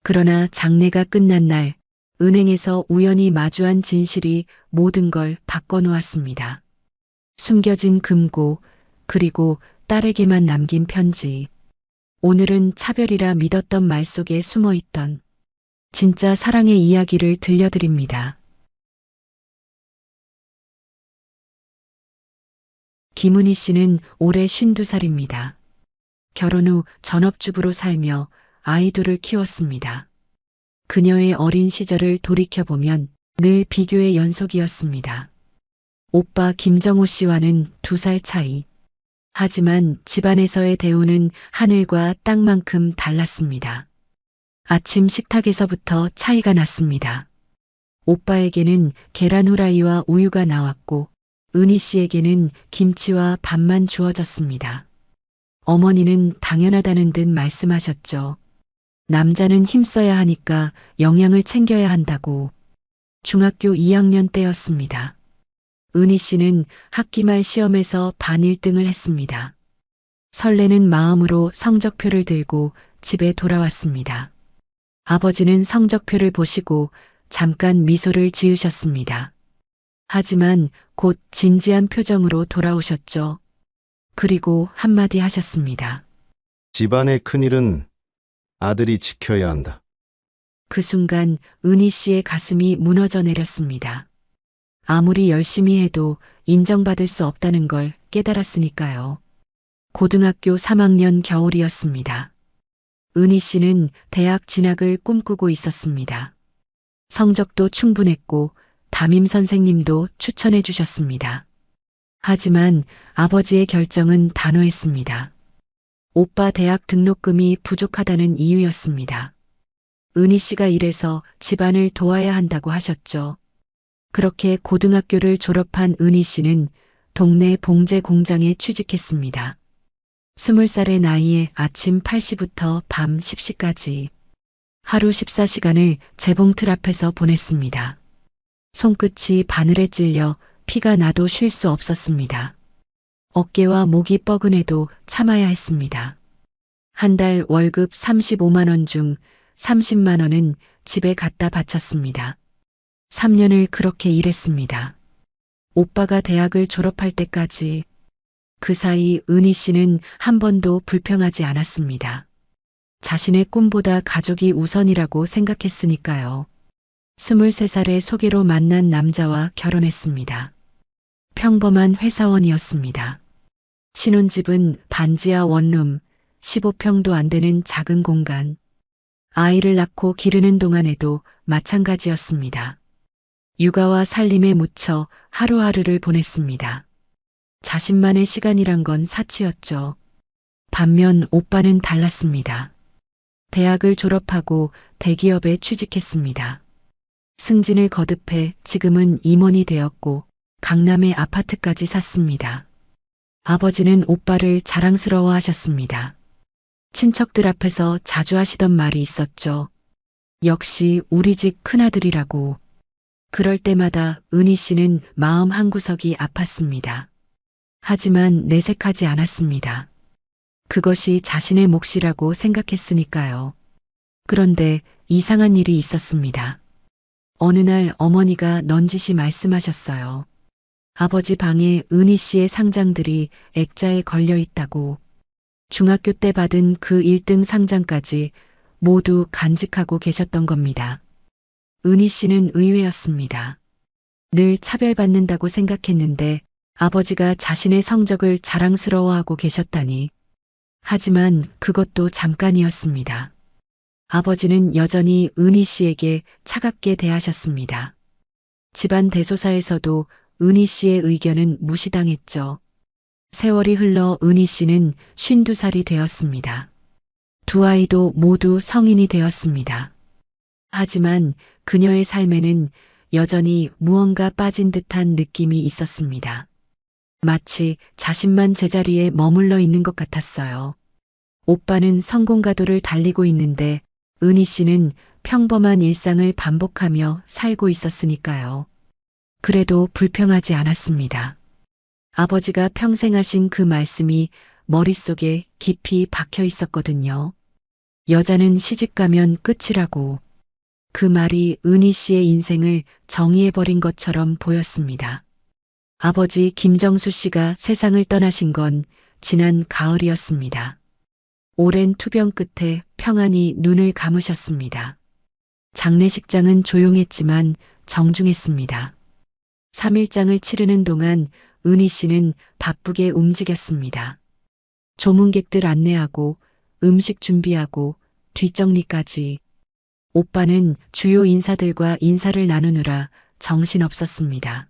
그러나 장례가 끝난 날 은행에서 우연히 마주한 진실이 모든 걸 바꿔놓았습니다. 숨겨진 금고, 그리고 딸에게만 남긴 편지. 오늘은 차별이라 믿었던 말 속에 숨어있던 진짜 사랑의 이야기를 들려드립니다. 김은희 씨는 올해 52살입니다. 결혼 후 전업주부로 살며 아이 둘을 키웠습니다. 그녀의 어린 시절을 돌이켜보면 늘 비교의 연속이었습니다. 오빠 김정호 씨와는 2살 차이. 하지만 집안에서의 대우는 하늘과 땅만큼 달랐습니다. 아침 식탁에서부터 차이가 났습니다. 오빠에게는 계란 후라이와 우유가 나왔고 은희 씨에게는 김치와 밥만 주어졌습니다. 어머니는 당연하다는 듯 말씀하셨죠. 남자는 힘써야 하니까 영양을 챙겨야 한다고. 중학교 2학년 때였습니다. 은희 씨는 학기 말 시험에서 반 1등을 했습니다. 설레는 마음으로 성적표를 들고 집에 돌아왔습니다. 아버지는 성적표를 보시고 잠깐 미소를 지으셨습니다. 하지만 곧 진지한 표정으로 돌아오셨죠. 그리고 한마디 하셨습니다. 집안의 큰일은 아들이 지켜야 한다. 그 순간 은희 씨의 가슴이 무너져 내렸습니다. 아무리 열심히 해도 인정받을 수 없다는 걸 깨달았으니까요. 고등학교 3학년 겨울이었습니다. 은희 씨는 대학 진학을 꿈꾸고 있었습니다. 성적도 충분했고 담임 선생님도 추천해 주셨습니다. 하지만 아버지의 결정은 단호했습니다. 오빠 대학 등록금이 부족하다는 이유였습니다. 은희 씨가 일해서 집안을 도와야 한다고 하셨죠. 그렇게 고등학교를 졸업한 은희 씨는 동네 봉제 공장에 취직했습니다. 20살의 나이에 아침 8시부터 밤 10시까지 하루 14시간을 재봉틀 앞에서 보냈습니다. 손끝이 바늘에 찔려 피가 나도 쉴 수 없었습니다. 어깨와 목이 뻐근해도 참아야 했습니다. 한 달 월급 35만 원 중 30만 원은 집에 갖다 바쳤습니다. 3년을 그렇게 일했습니다. 오빠가 대학을 졸업할 때까지. 그 사이 은희 씨는 한 번도 불평하지 않았습니다. 자신의 꿈보다 가족이 우선이라고 생각했으니까요. 23살의 소개로 만난 남자와 결혼했습니다. 평범한 회사원이었습니다. 신혼집은 반지하 원룸, 15평도 안 되는 작은 공간. 아이를 낳고 기르는 동안에도 마찬가지였습니다. 육아와 살림에 묻혀 하루하루를 보냈습니다. 자신만의 시간이란 건 사치였죠. 반면 오빠는 달랐습니다. 대학을 졸업하고 대기업에 취직했습니다. 승진을 거듭해 지금은 임원이 되었고 강남에 아파트까지 샀습니다. 아버지는 오빠를 자랑스러워 하셨습니다. 친척들 앞에서 자주 하시던 말이 있었죠. 역시 우리 집 큰아들이라고. 그럴 때마다 은희 씨는 마음 한구석이 아팠습니다. 하지만 내색하지 않았습니다. 그것이 자신의 몫이라고 생각했으니까요. 그런데 이상한 일이 있었습니다. 어느 날 어머니가 넌지시 말씀하셨어요. 아버지 방에 은희 씨의 상장들이 액자에 걸려 있다고. 중학교 때 받은 그 1등 상장까지 모두 간직하고 계셨던 겁니다. 은희 씨는 의외였습니다. 늘 차별받는다고 생각했는데 아버지가 자신의 성적을 자랑스러워하고 계셨다니. 하지만 그것도 잠깐이었습니다. 아버지는 여전히 은희 씨에게 차갑게 대하셨습니다. 집안 대소사에서도 은희 씨의 의견은 무시당했죠. 세월이 흘러 은희 씨는 52살이 되었습니다. 두 아이도 모두 성인이 되었습니다. 하지만 그녀의 삶에는 여전히 무언가 빠진 듯한 느낌이 있었습니다. 마치 자신만 제자리에 머물러 있는 것 같았어요. 오빠는 성공가도를 달리고 있는데 은희 씨는 평범한 일상을 반복하며 살고 있었으니까요. 그래도 불평하지 않았습니다. 아버지가 평생 하신 그 말씀이 머릿속에 깊이 박혀 있었거든요. 여자는 시집가면 끝이라고. 그 말이 은희 씨의 인생을 정의해버린 것처럼 보였습니다. 아버지 김정수 씨가 세상을 떠나신 건 지난 가을이었습니다. 오랜 투병 끝에 평안히 눈을 감으셨습니다. 장례식장은 조용했지만 정중했습니다. 3일장을 치르는 동안 은희 씨는 바쁘게 움직였습니다. 조문객들 안내하고 음식 준비하고 뒷정리까지. 오빠는 주요 인사들과 인사를 나누느라 정신없었습니다.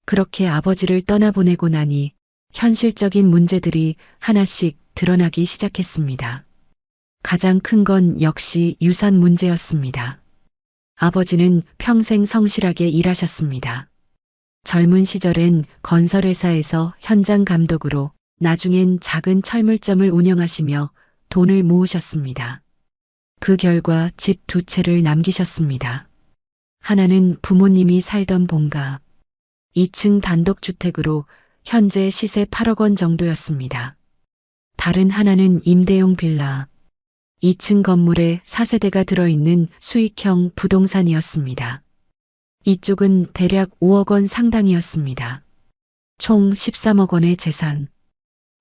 그렇게 아버지를 떠나보내고 나니 현실적인 문제들이 하나씩 드러나기 시작했습니다. 가장 큰 건 역시 유산 문제였습니다. 아버지는 평생 성실하게 일하셨습니다. 젊은 시절엔 건설회사에서 현장 감독으로, 나중엔 작은 철물점을 운영하시며 돈을 모으셨습니다. 그 결과 집 2채를 남기셨습니다. 하나는 부모님이 살던 본가, 2층 단독주택으로 현재 시세 8억 원 정도였습니다. 다른 하나는 임대용 빌라, 2층 건물에 4세대가 들어있는 수익형 부동산이었습니다. 이쪽은 대략 5억 원 상당이었습니다. 총 13억 원의 재산.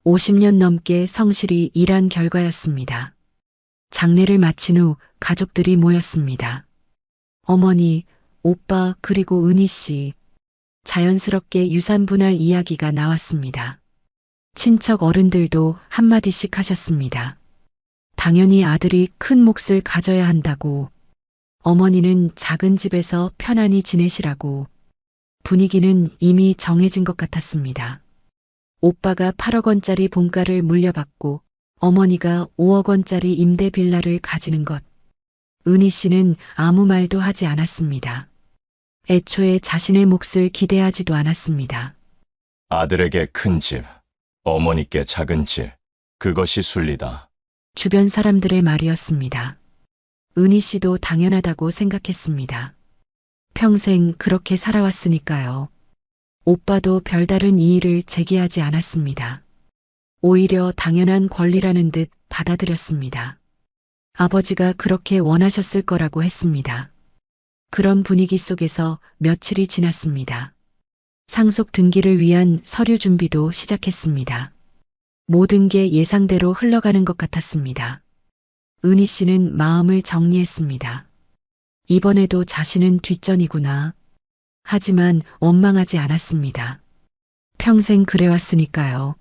50년 넘게 성실히 일한 결과였습니다. 장례를 마친 후 가족들이 모였습니다. 어머니, 오빠 그리고 은희 씨. 자연스럽게 유산 분할 이야기가 나왔습니다. 친척 어른들도 한마디씩 하셨습니다. 당연히 아들이 큰 몫을 가져야 한다고. 어머니는 작은 집에서 편안히 지내시라고. 분위기는 이미 정해진 것 같았습니다. 오빠가 8억 원짜리 본가를 물려받고 어머니가 5억 원짜리 임대 빌라를 가지는 것. 은희 씨는 아무 말도 하지 않았습니다. 애초에 자신의 몫을 기대하지도 않았습니다. 아들에게 큰 집, 어머니께 작은 집, 그것이 순리다. 주변 사람들의 말이었습니다. 은희 씨도 당연하다고 생각했습니다. 평생 그렇게 살아왔으니까요. 오빠도 별다른 이의를 제기하지 않았습니다. 오히려 당연한 권리라는 듯 받아들였습니다. 아버지가 그렇게 원하셨을 거라고 했습니다. 그런 분위기 속에서 며칠이 지났습니다. 상속 등기를 위한 서류 준비도 시작했습니다. 모든 게 예상대로 흘러가는 것 같았습니다. 은희 씨는 마음을 정리했습니다. 이번에도 자신은 뒷전이구나. 하지만 원망하지 않았습니다. 평생 그래왔으니까요.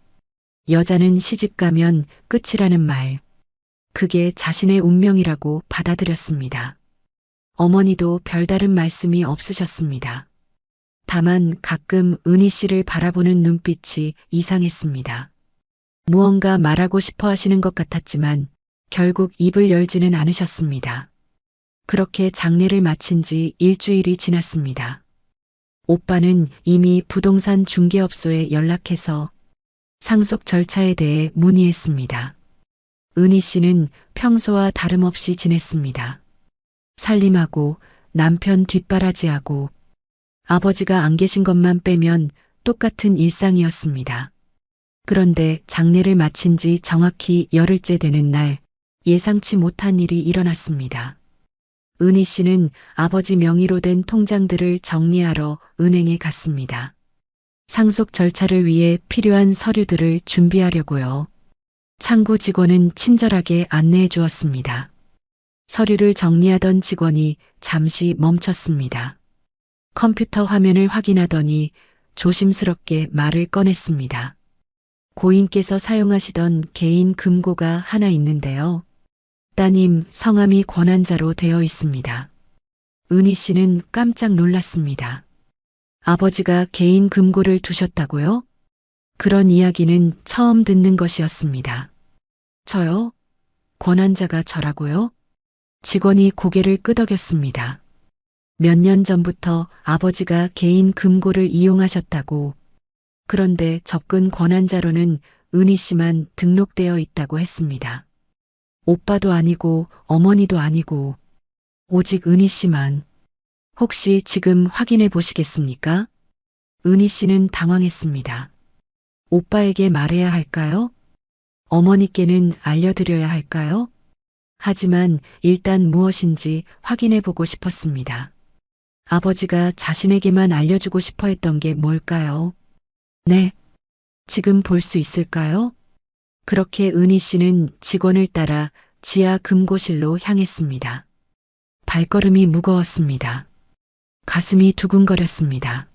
여자는 시집가면 끝이라는 말. 그게 자신의 운명이라고 받아들였습니다. 어머니도 별다른 말씀이 없으셨습니다. 다만 가끔 은희 씨를 바라보는 눈빛이 이상했습니다. 무언가 말하고 싶어 하시는 것 같았지만 결국 입을 열지는 않으셨습니다. 그렇게 장례를 마친 지 일주일이 지났습니다. 오빠는 이미 부동산 중개업소에 연락해서 상속 절차에 대해 문의했습니다. 은희 씨는 평소와 다름없이 지냈습니다. 살림하고 남편 뒷바라지하고 아버지가 안 계신 것만 빼면 똑같은 일상이었습니다. 그런데 장례를 마친 지 정확히 열흘째 되는 날 예상치 못한 일이 일어났습니다. 은희 씨는 아버지 명의로 된 통장들을 정리하러 은행에 갔습니다. 상속 절차를 위해 필요한 서류들을 준비하려고요. 창구 직원은 친절하게 안내해 주었습니다. 서류를 정리하던 직원이 잠시 멈췄습니다. 컴퓨터 화면을 확인하더니 조심스럽게 말을 꺼냈습니다. 고인께서 사용하시던 개인 금고가 하나 있는데요. 따님 성함이 권한자로 되어 있습니다. 은희 씨는 깜짝 놀랐습니다. 아버지가 개인 금고를 두셨다고요? 그런 이야기는 처음 듣는 것이었습니다. 저요? 권한자가 저라고요? 직원이 고개를 끄덕였습니다. 몇 년 전부터 아버지가 개인 금고를 이용하셨다고. 그런데 접근 권한자로는 은희 씨만 등록되어 있다고 했습니다. 오빠도 아니고 어머니도 아니고 오직 은희 씨만. 혹시 지금 확인해 보시겠습니까? 은희 씨는 당황했습니다. 오빠에게 말해야 할까요? 어머니께는 알려드려야 할까요? 하지만 일단 무엇인지 확인해 보고 싶었습니다. 아버지가 자신에게만 알려주고 싶어 했던 게 뭘까요? 네. 지금 볼 수 있을까요? 그렇게 은희 씨는 직원을 따라 지하 금고실로 향했습니다. 발걸음이 무거웠습니다. 가슴이 두근거렸습니다.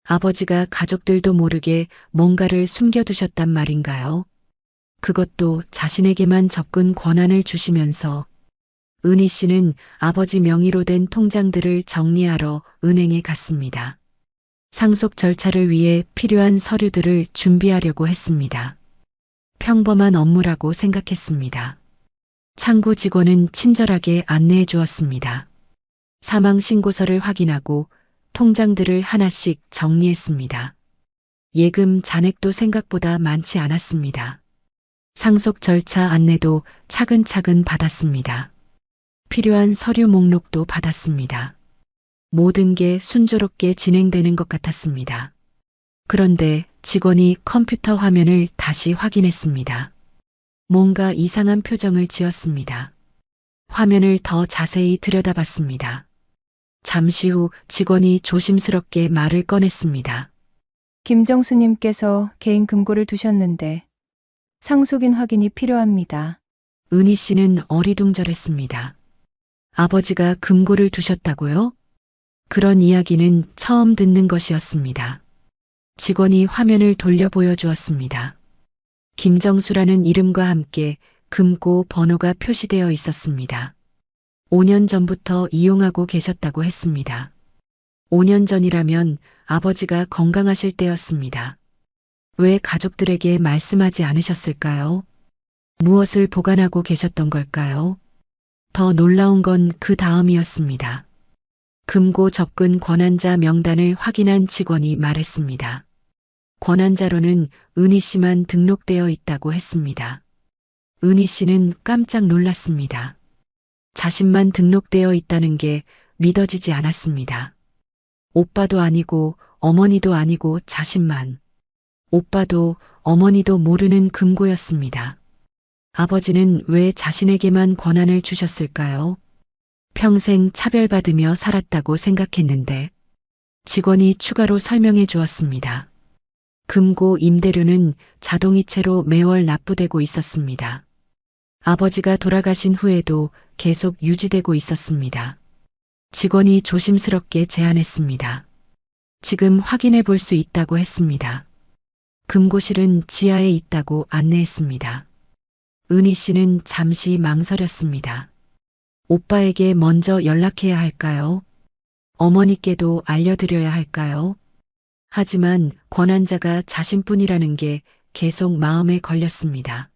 아버지가 가족들도 모르게 뭔가를 숨겨두셨단 말인가요? 그것도 자신에게만 접근 권한을 주시면서. 은희 씨는 아버지 명의로 된 통장들을 정리하러 은행에 갔습니다. 상속 절차를 위해 필요한 서류들을 준비하려고 했습니다. 평범한 업무라고 생각했습니다. 창구 직원은 친절하게 안내해 주었습니다. 사망 신고서를 확인하고 통장들을 하나씩 정리했습니다. 예금 잔액도 생각보다 많지 않았습니다. 상속 절차 안내도 차근차근 받았습니다. 필요한 서류 목록도 받았습니다. 모든 게 순조롭게 진행되는 것 같았습니다. 그런데 직원이 컴퓨터 화면을 다시 확인했습니다. 뭔가 이상한 표정을 지었습니다. 화면을 더 자세히 들여다봤습니다. 잠시 후 직원이 조심스럽게 말을 꺼냈습니다. 김정수님께서 개인 금고를 두셨는데 상속인 확인이 필요합니다. 은희 씨는 어리둥절했습니다. 아버지가 금고를 두셨다고요? 그런 이야기는 처음 듣는 것이었습니다. 직원이 화면을 돌려 보여주었습니다. 김정수라는 이름과 함께 금고 번호가 표시되어 있었습니다. 5년 전부터 이용하고 계셨다고 했습니다. 5년 전이라면 아버지가 건강하실 때였습니다. 왜 가족들에게 말씀하지 않으셨을까요? 무엇을 보관하고 계셨던 걸까요? 더 놀라운 건 그 다음이었습니다. 금고 접근 권한자 명단을 확인한 직원이 말했습니다. 권한자로는 은희 씨만 등록되어 있다고 했습니다. 은희 씨는 깜짝 놀랐습니다. 자신만 등록되어 있다는 게 믿어지지 않았습니다. 오빠도 아니고 어머니도 아니고 자신만. 오빠도 어머니도 모르는 금고였습니다. 아버지는 왜 자신에게만 권한을 주셨을까요? 평생 차별받으며 살았다고 생각했는데. 직원이 추가로 설명해 주었습니다. 금고 임대료는 자동이체로 매월 납부되고 있었습니다. 아버지가 돌아가신 후에도 계속 유지되고 있었습니다. 직원이 조심스럽게 제안했습니다. 지금 확인해 볼 수 있다고 했습니다. 금고실은 지하에 있다고 안내했습니다. 은희 씨는 잠시 망설였습니다. 오빠에게 먼저 연락해야 할까요? 어머니께도 알려드려야 할까요? 하지만 권한자가 자신뿐이라는 게 계속 마음에 걸렸습니다.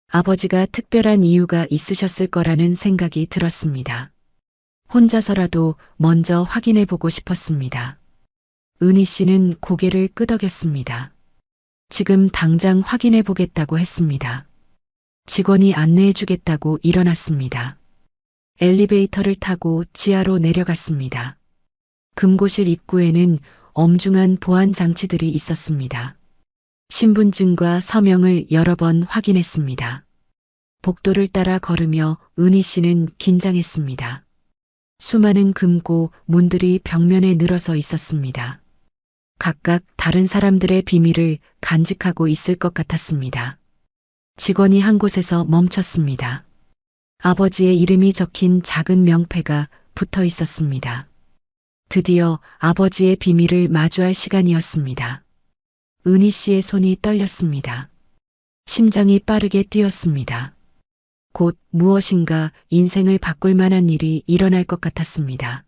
아버지가 특별한 이유가 있으셨을 거라는 생각이 들었습니다. 혼자서라도 먼저 확인해 보고 싶었습니다. 은희 씨는 고개를 끄덕였습니다. 지금 당장 확인해 보겠다고 했습니다. 직원이 안내해 주겠다고 일어났습니다. 엘리베이터를 타고 지하로 내려갔습니다. 금고실 입구에는 엄중한 보안 장치들이 있었습니다. 신분증과 서명을 여러 번 확인했습니다. 복도를 따라 걸으며 은희 씨는 긴장했습니다. 수많은 금고 문들이 벽면에 늘어서 있었습니다. 각각 다른 사람들의 비밀을 간직하고 있을 것 같았습니다. 직원이 한 곳에서 멈췄습니다. 아버지의 이름이 적힌 작은 명패가 붙어 있었습니다. 드디어 아버지의 비밀을 마주할 시간이었습니다. 은희 씨의 손이 떨렸습니다. 심장이 빠르게 뛰었습니다. 곧 무엇인가 인생을 바꿀 만한 일이 일어날 것 같았습니다.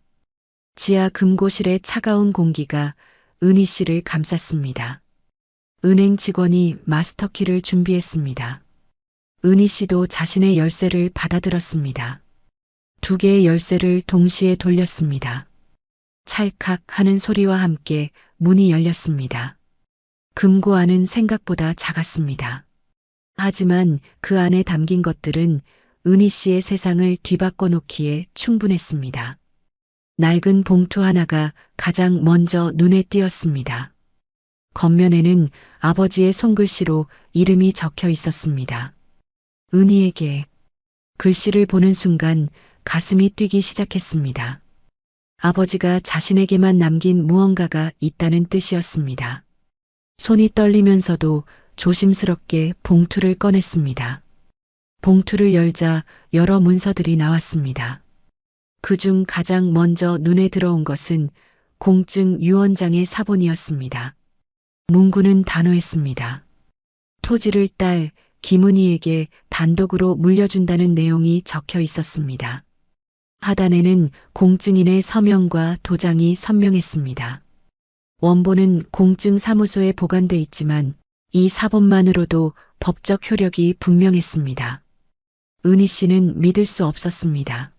지하 금고실의 차가운 공기가 은희 씨를 감쌌습니다. 은행 직원이 마스터키를 준비했습니다. 은희 씨도 자신의 열쇠를 받아들었습니다. 두 개의 열쇠를 동시에 돌렸습니다. 찰칵 하는 소리와 함께 문이 열렸습니다. 금고 안은 생각보다 작았습니다. 하지만 그 안에 담긴 것들은 은희 씨의 세상을 뒤바꿔 놓기에 충분했습니다. 낡은 봉투 하나가 가장 먼저 눈에 띄었습니다. 겉면에는 아버지의 손글씨로 이름이 적혀 있었습니다. 은희에게. 글씨를 보는 순간 가슴이 뛰기 시작했습니다. 아버지가 자신에게만 남긴 무언가가 있다는 뜻이었습니다. 손이 떨리면서도 조심스럽게 봉투를 꺼냈습니다. 봉투를 열자 여러 문서들이 나왔습니다. 그중 가장 먼저 눈에 들어온 것은 공증 유언장의 사본이었습니다. 문구는 단호했습니다. 토지를 딸 김은희에게 단독으로 물려준다는 내용이 적혀 있었습니다. 하단에는 공증인의 서명과 도장이 선명했습니다. 원본은 공증 사무소에 보관돼 있지만 이 사본만으로도 법적 효력이 분명했습니다. 은희 씨는 믿을 수 없었습니다.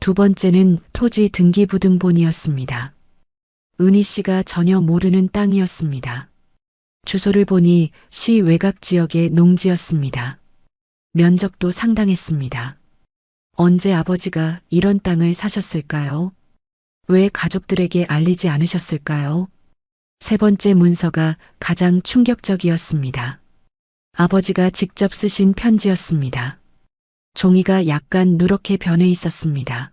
두 번째는 토지 등기부등본이었습니다. 은희 씨가 전혀 모르는 땅이었습니다. 주소를 보니 시 외곽 지역의 농지였습니다. 면적도 상당했습니다. 언제 아버지가 이런 땅을 사셨을까요? 왜 가족들에게 알리지 않으셨을까요? 세 번째 문서가 가장 충격적이었습니다. 아버지가 직접 쓰신 편지였습니다. 종이가 약간 누렇게 변해 있었습니다.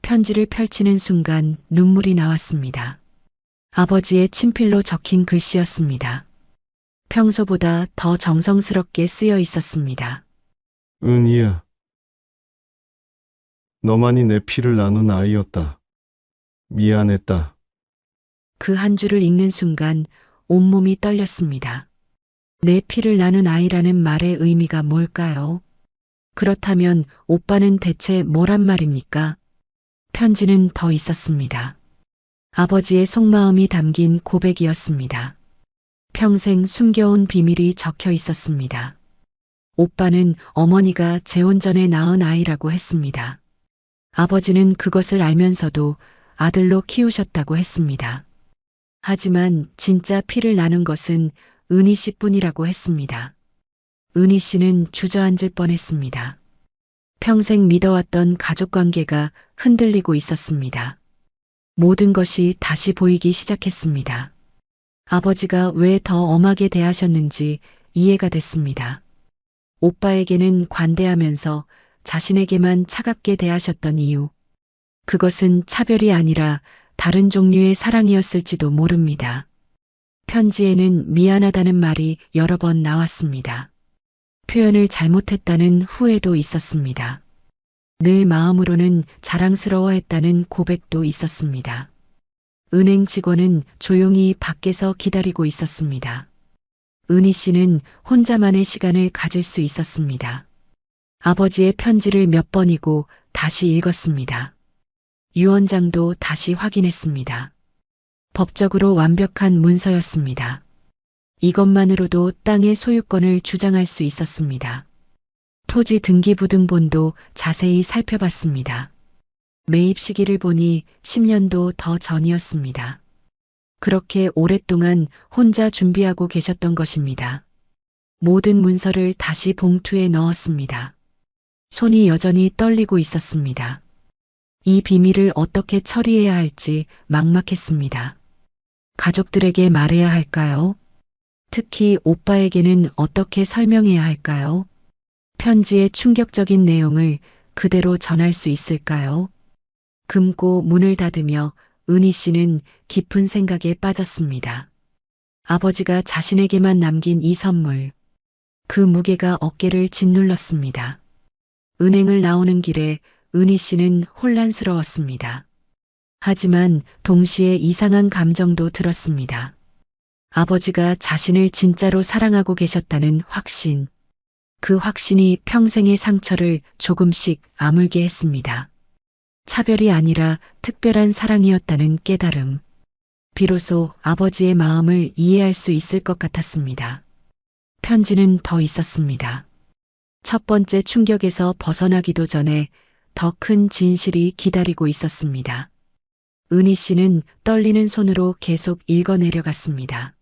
편지를 펼치는 순간 눈물이 나왔습니다. 아버지의 친필로 적힌 글씨였습니다. 평소보다 더 정성스럽게 쓰여 있었습니다. 은희야. 너만이 내 피를 나눈 아이였다. 미안했다. 그 한 줄을 읽는 순간 온몸이 떨렸습니다. 내 피를 나눈 아이라는 말의 의미가 뭘까요? 그렇다면 오빠는 대체 뭐란 말입니까? 편지는 더 있었습니다. 아버지의 속마음이 담긴 고백이었습니다. 평생 숨겨온 비밀이 적혀 있었습니다. 오빠는 어머니가 재혼 전에 낳은 아이라고 했습니다. 아버지는 그것을 알면서도 아들로 키우셨다고 했습니다. 하지만 진짜 피를 나눈 것은 은희 씨뿐이라고 했습니다. 은희 씨는 주저앉을 뻔했습니다. 평생 믿어왔던 가족관계가 흔들리고 있었습니다. 모든 것이 다시 보이기 시작했습니다. 아버지가 왜 더 엄하게 대하셨는지 이해가 됐습니다. 오빠에게는 관대하면서 자신에게만 차갑게 대하셨던 이유. 그것은 차별이 아니라 다른 종류의 사랑이었을지도 모릅니다. 편지에는 미안하다는 말이 여러 번 나왔습니다. 표현을 잘못했다는 후회도 있었습니다. 늘 마음으로는 자랑스러워했다는 고백도 있었습니다. 은행 직원은 조용히 밖에서 기다리고 있었습니다. 은희 씨는 혼자만의 시간을 가질 수 있었습니다. 아버지의 편지를 몇 번이고 다시 읽었습니다. 유언장도 다시 확인했습니다. 법적으로 완벽한 문서였습니다. 이것만으로도 땅의 소유권을 주장할 수 있었습니다. 토지 등기부등본도 자세히 살펴봤습니다. 매입 시기를 보니 10년도 더 전이었습니다. 그렇게 오랫동안 혼자 준비하고 계셨던 것입니다. 모든 문서를 다시 봉투에 넣었습니다. 손이 여전히 떨리고 있었습니다. 이 비밀을 어떻게 처리해야 할지 막막했습니다. 가족들에게 말해야 할까요? 특히 오빠에게는 어떻게 설명해야 할까요? 편지의 충격적인 내용을 그대로 전할 수 있을까요? 금고 문을 닫으며 은희 씨는 깊은 생각에 빠졌습니다. 아버지가 자신에게만 남긴 이 선물. 그 무게가 어깨를 짓눌렀습니다. 은행을 나오는 길에 은희 씨는 혼란스러웠습니다. 하지만 동시에 이상한 감정도 들었습니다. 아버지가 자신을 진짜로 사랑하고 계셨다는 확신. 그 확신이 평생의 상처를 조금씩 아물게 했습니다. 차별이 아니라 특별한 사랑이었다는 깨달음. 비로소 아버지의 마음을 이해할 수 있을 것 같았습니다. 편지는 더 있었습니다. 첫 번째 충격에서 벗어나기도 전에 더 큰 진실이 기다리고 있었습니다. 은희 씨는 떨리는 손으로 계속 읽어내려갔습니다.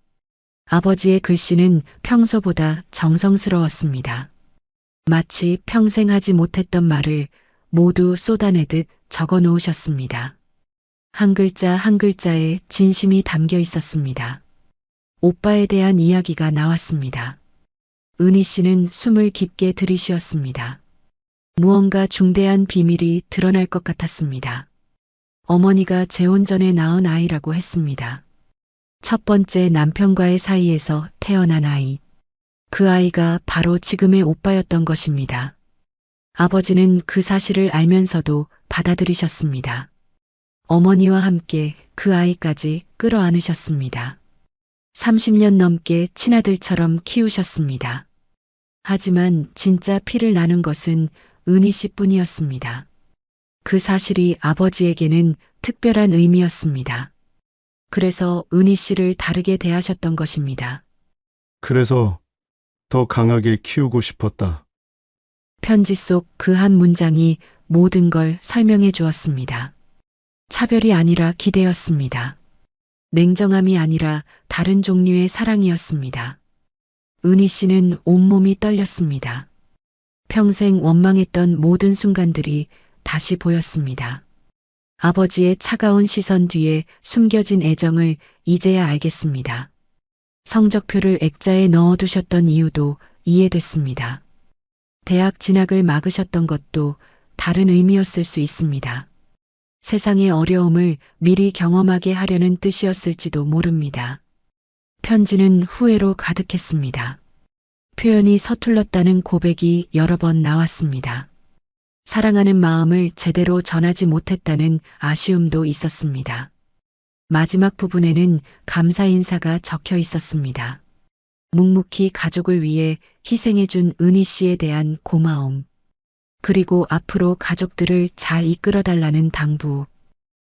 아버지의 글씨는 평소보다 정성스러웠습니다. 마치 평생 하지 못했던 말을 모두 쏟아내듯 적어 놓으셨습니다. 한 글자 한 글자에 진심이 담겨 있었습니다. 오빠에 대한 이야기가 나왔습니다. 은희 씨는 숨을 깊게 들이쉬었습니다. 무언가 중대한 비밀이 드러날 것 같았습니다. 어머니가 재혼 전에 낳은 아이라고 했습니다. 첫 번째 남편과의 사이에서 태어난 아이. 그 아이가 바로 지금의 오빠였던 것입니다. 아버지는 그 사실을 알면서도 받아들이셨습니다. 어머니와 함께 그 아이까지 끌어안으셨습니다. 30년 넘게 친아들처럼 키우셨습니다. 하지만 진짜 피를 나눈 것은 은희 씨뿐이었습니다. 그 사실이 아버지에게는 특별한 의미였습니다. 그래서 은희 씨를 다르게 대하셨던 것입니다. 그래서 더 강하게 키우고 싶었다. 편지 속 그 한 문장이 모든 걸 설명해 주었습니다. 차별이 아니라 기대였습니다. 냉정함이 아니라 다른 종류의 사랑이었습니다. 은희 씨는 온몸이 떨렸습니다. 평생 원망했던 모든 순간들이 다시 보였습니다. 아버지의 차가운 시선 뒤에 숨겨진 애정을 이제야 알겠습니다. 성적표를 액자에 넣어두셨던 이유도 이해됐습니다. 대학 진학을 막으셨던 것도 다른 의미였을 수 있습니다. 세상의 어려움을 미리 경험하게 하려는 뜻이었을지도 모릅니다. 편지는 후회로 가득했습니다. 표현이 서툴렀다는 고백이 여러 번 나왔습니다. 사랑하는 마음을 제대로 전하지 못했다는 아쉬움도 있었습니다. 마지막 부분에는 감사 인사가 적혀 있었습니다. 묵묵히 가족을 위해 희생해준 은희 씨에 대한 고마움. 그리고 앞으로 가족들을 잘 이끌어달라는 당부.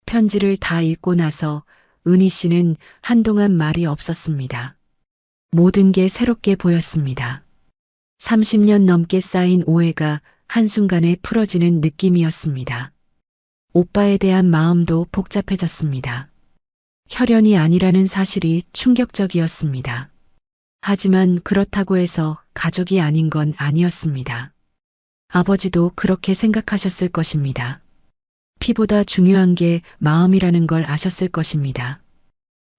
편지를 다 읽고 나서 은희 씨는 한동안 말이 없었습니다. 모든 게 새롭게 보였습니다. 30년 넘게 쌓인 오해가 한순간에 풀어지는 느낌이었습니다. 오빠에 대한 마음도 복잡해졌습니다. 혈연이 아니라는 사실이 충격적이었습니다. 하지만 그렇다고 해서 가족이 아닌 건 아니었습니다. 아버지도 그렇게 생각하셨을 것입니다. 피보다 중요한 게 마음이라는 걸 아셨을 것입니다.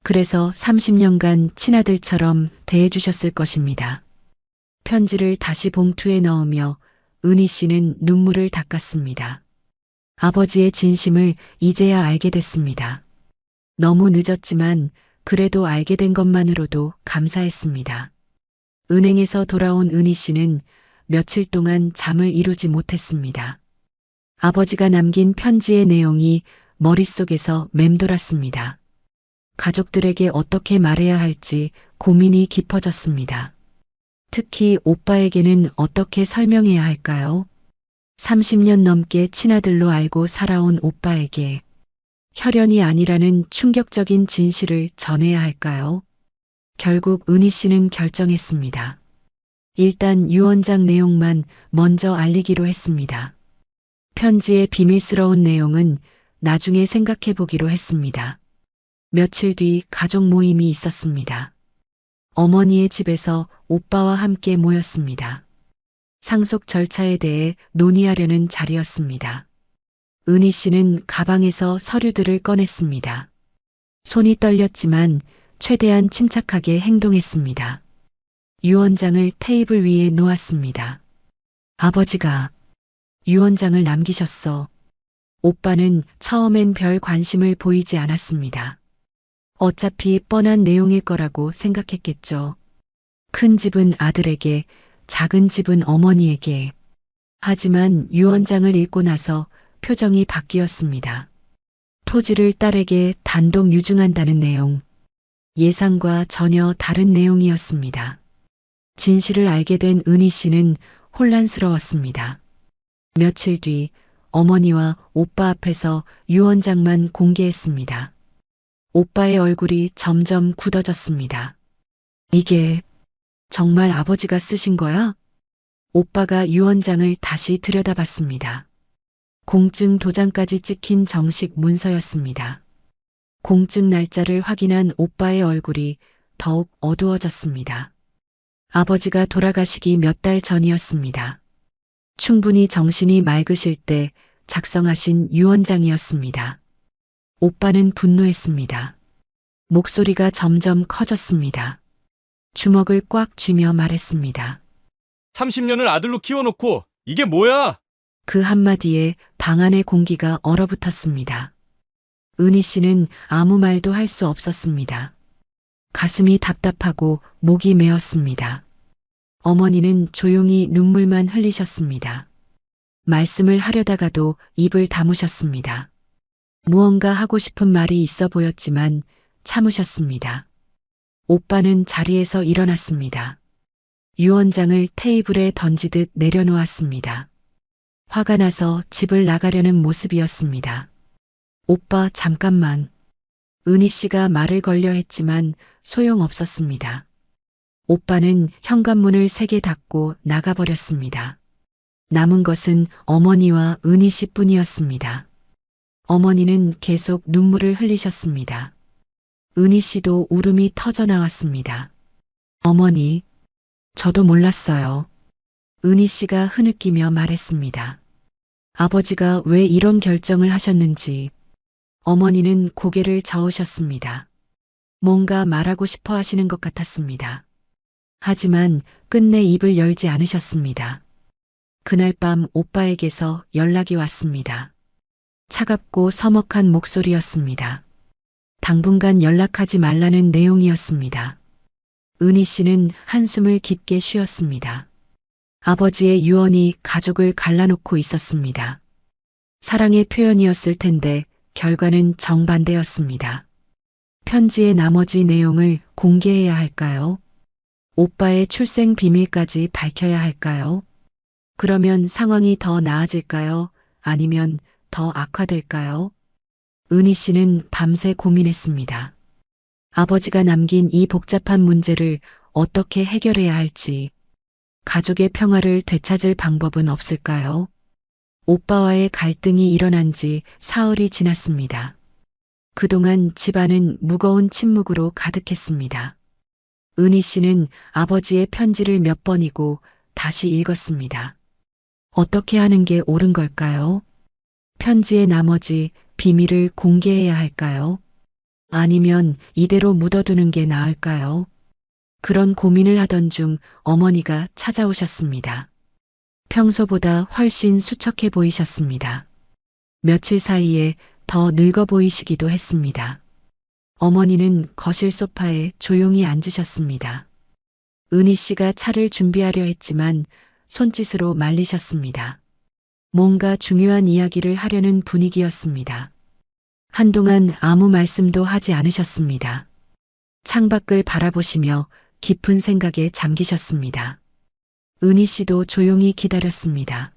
그래서 30년간 친아들처럼 대해주셨을 것입니다. 편지를 다시 봉투에 넣으며 은희 씨는 눈물을 닦았습니다. 아버지의 진심을 이제야 알게 됐습니다. 너무 늦었지만 그래도 알게 된 것만으로도 감사했습니다. 은행에서 돌아온 은희 씨는 며칠 동안 잠을 이루지 못했습니다. 아버지가 남긴 편지의 내용이 머릿속에서 맴돌았습니다. 가족들에게 어떻게 말해야 할지 고민이 깊어졌습니다. 특히 오빠에게는 어떻게 설명해야 할까요? 30년 넘게 친아들로 알고 살아온 오빠에게 혈연이 아니라는 충격적인 진실을 전해야 할까요? 결국 은희 씨는 결정했습니다. 일단 유언장 내용만 먼저 알리기로 했습니다. 편지의 비밀스러운 내용은 나중에 생각해 보기로 했습니다. 며칠 뒤 가족 모임이 있었습니다. 어머니의 집에서 오빠와 함께 모였습니다. 상속 절차에 대해 논의하려는 자리였습니다. 은희 씨는 가방에서 서류들을 꺼냈습니다. 손이 떨렸지만 최대한 침착하게 행동했습니다. 유언장을 테이블 위에 놓았습니다. 아버지가 유언장을 남기셨어. 오빠는 처음엔 별 관심을 보이지 않았습니다. 어차피 뻔한 내용일 거라고 생각했겠죠. 큰 집은 아들에게, 작은 집은 어머니에게. 하지만 유언장을 읽고 나서 표정이 바뀌었습니다. 토지를 딸에게 단독 유증한다는 내용. 예상과 전혀 다른 내용이었습니다. 진실을 알게 된 은희 씨는 혼란스러웠습니다. 며칠 뒤 어머니와 오빠 앞에서 유언장만 공개했습니다. 오빠의 얼굴이 점점 굳어졌습니다. 이게 정말 아버지가 쓰신 거야? 오빠가 유언장을 다시 들여다봤습니다. 공증 도장까지 찍힌 정식 문서였습니다. 공증 날짜를 확인한 오빠의 얼굴이 더욱 어두워졌습니다. 아버지가 돌아가시기 몇 달 전이었습니다. 충분히 정신이 맑으실 때 작성하신 유언장이었습니다. 오빠는 분노했습니다. 목소리가 점점 커졌습니다. 주먹을 꽉 쥐며 말했습니다. 30년을 아들로 키워놓고 이게 뭐야? 그 한마디에 방 안의 공기가 얼어붙었습니다. 은희 씨는 아무 말도 할 수 없었습니다. 가슴이 답답하고 목이 메었습니다. 어머니는 조용히 눈물만 흘리셨습니다. 말씀을 하려다가도 입을 다무셨습니다. 무언가 하고 싶은 말이 있어 보였지만 참으셨습니다. 오빠는 자리에서 일어났습니다. 유언장을 테이블에 던지듯 내려놓았습니다. 화가 나서 집을 나가려는 모습이었습니다. 오빠 잠깐만. 은희 씨가 말을 걸려 했지만 소용없었습니다. 오빠는 현관문을 세게 닫고 나가버렸습니다. 남은 것은 어머니와 은희 씨뿐이었습니다. 어머니는 계속 눈물을 흘리셨습니다. 은희 씨도 울음이 터져 나왔습니다. 어머니, 저도 몰랐어요. 은희 씨가 흐느끼며 말했습니다. 아버지가 왜 이런 결정을 하셨는지. 어머니는 고개를 저으셨습니다. 뭔가 말하고 싶어 하시는 것 같았습니다. 하지만 끝내 입을 열지 않으셨습니다. 그날 밤 오빠에게서 연락이 왔습니다. 차갑고 서먹한 목소리였습니다. 당분간 연락하지 말라는 내용이었습니다. 은희 씨는 한숨을 깊게 쉬었습니다. 아버지의 유언이 가족을 갈라놓고 있었습니다. 사랑의 표현이었을 텐데 결과는 정반대였습니다. 편지의 나머지 내용을 공개해야 할까요? 오빠의 출생 비밀까지 밝혀야 할까요? 그러면 상황이 더 나아질까요? 아니면 더 악화될까요? 은희 씨는 밤새 고민했습니다. 아버지가 남긴 이 복잡한 문제를 어떻게 해결해야 할지, 가족의 평화를 되찾을 방법은 없을까요? 오빠와의 갈등이 일어난 지 사흘이 지났습니다. 그동안 집안은 무거운 침묵으로 가득했습니다. 은희 씨는 아버지의 편지를 몇 번이고 다시 읽었습니다. 어떻게 하는 게 옳은 걸까요? 편지의 나머지 비밀을 공개해야 할까요? 아니면 이대로 묻어두는 게 나을까요? 그런 고민을 하던 중 어머니가 찾아오셨습니다. 평소보다 훨씬 수척해 보이셨습니다. 며칠 사이에 더 늙어 보이시기도 했습니다. 어머니는 거실 소파에 조용히 앉으셨습니다. 은희 씨가 차를 준비하려 했지만 손짓으로 말리셨습니다. 뭔가 중요한 이야기를 하려는 분위기였습니다. 한동안 아무 말씀도 하지 않으셨습니다. 창밖을 바라보시며 깊은 생각에 잠기셨습니다. 은희 씨도 조용히 기다렸습니다.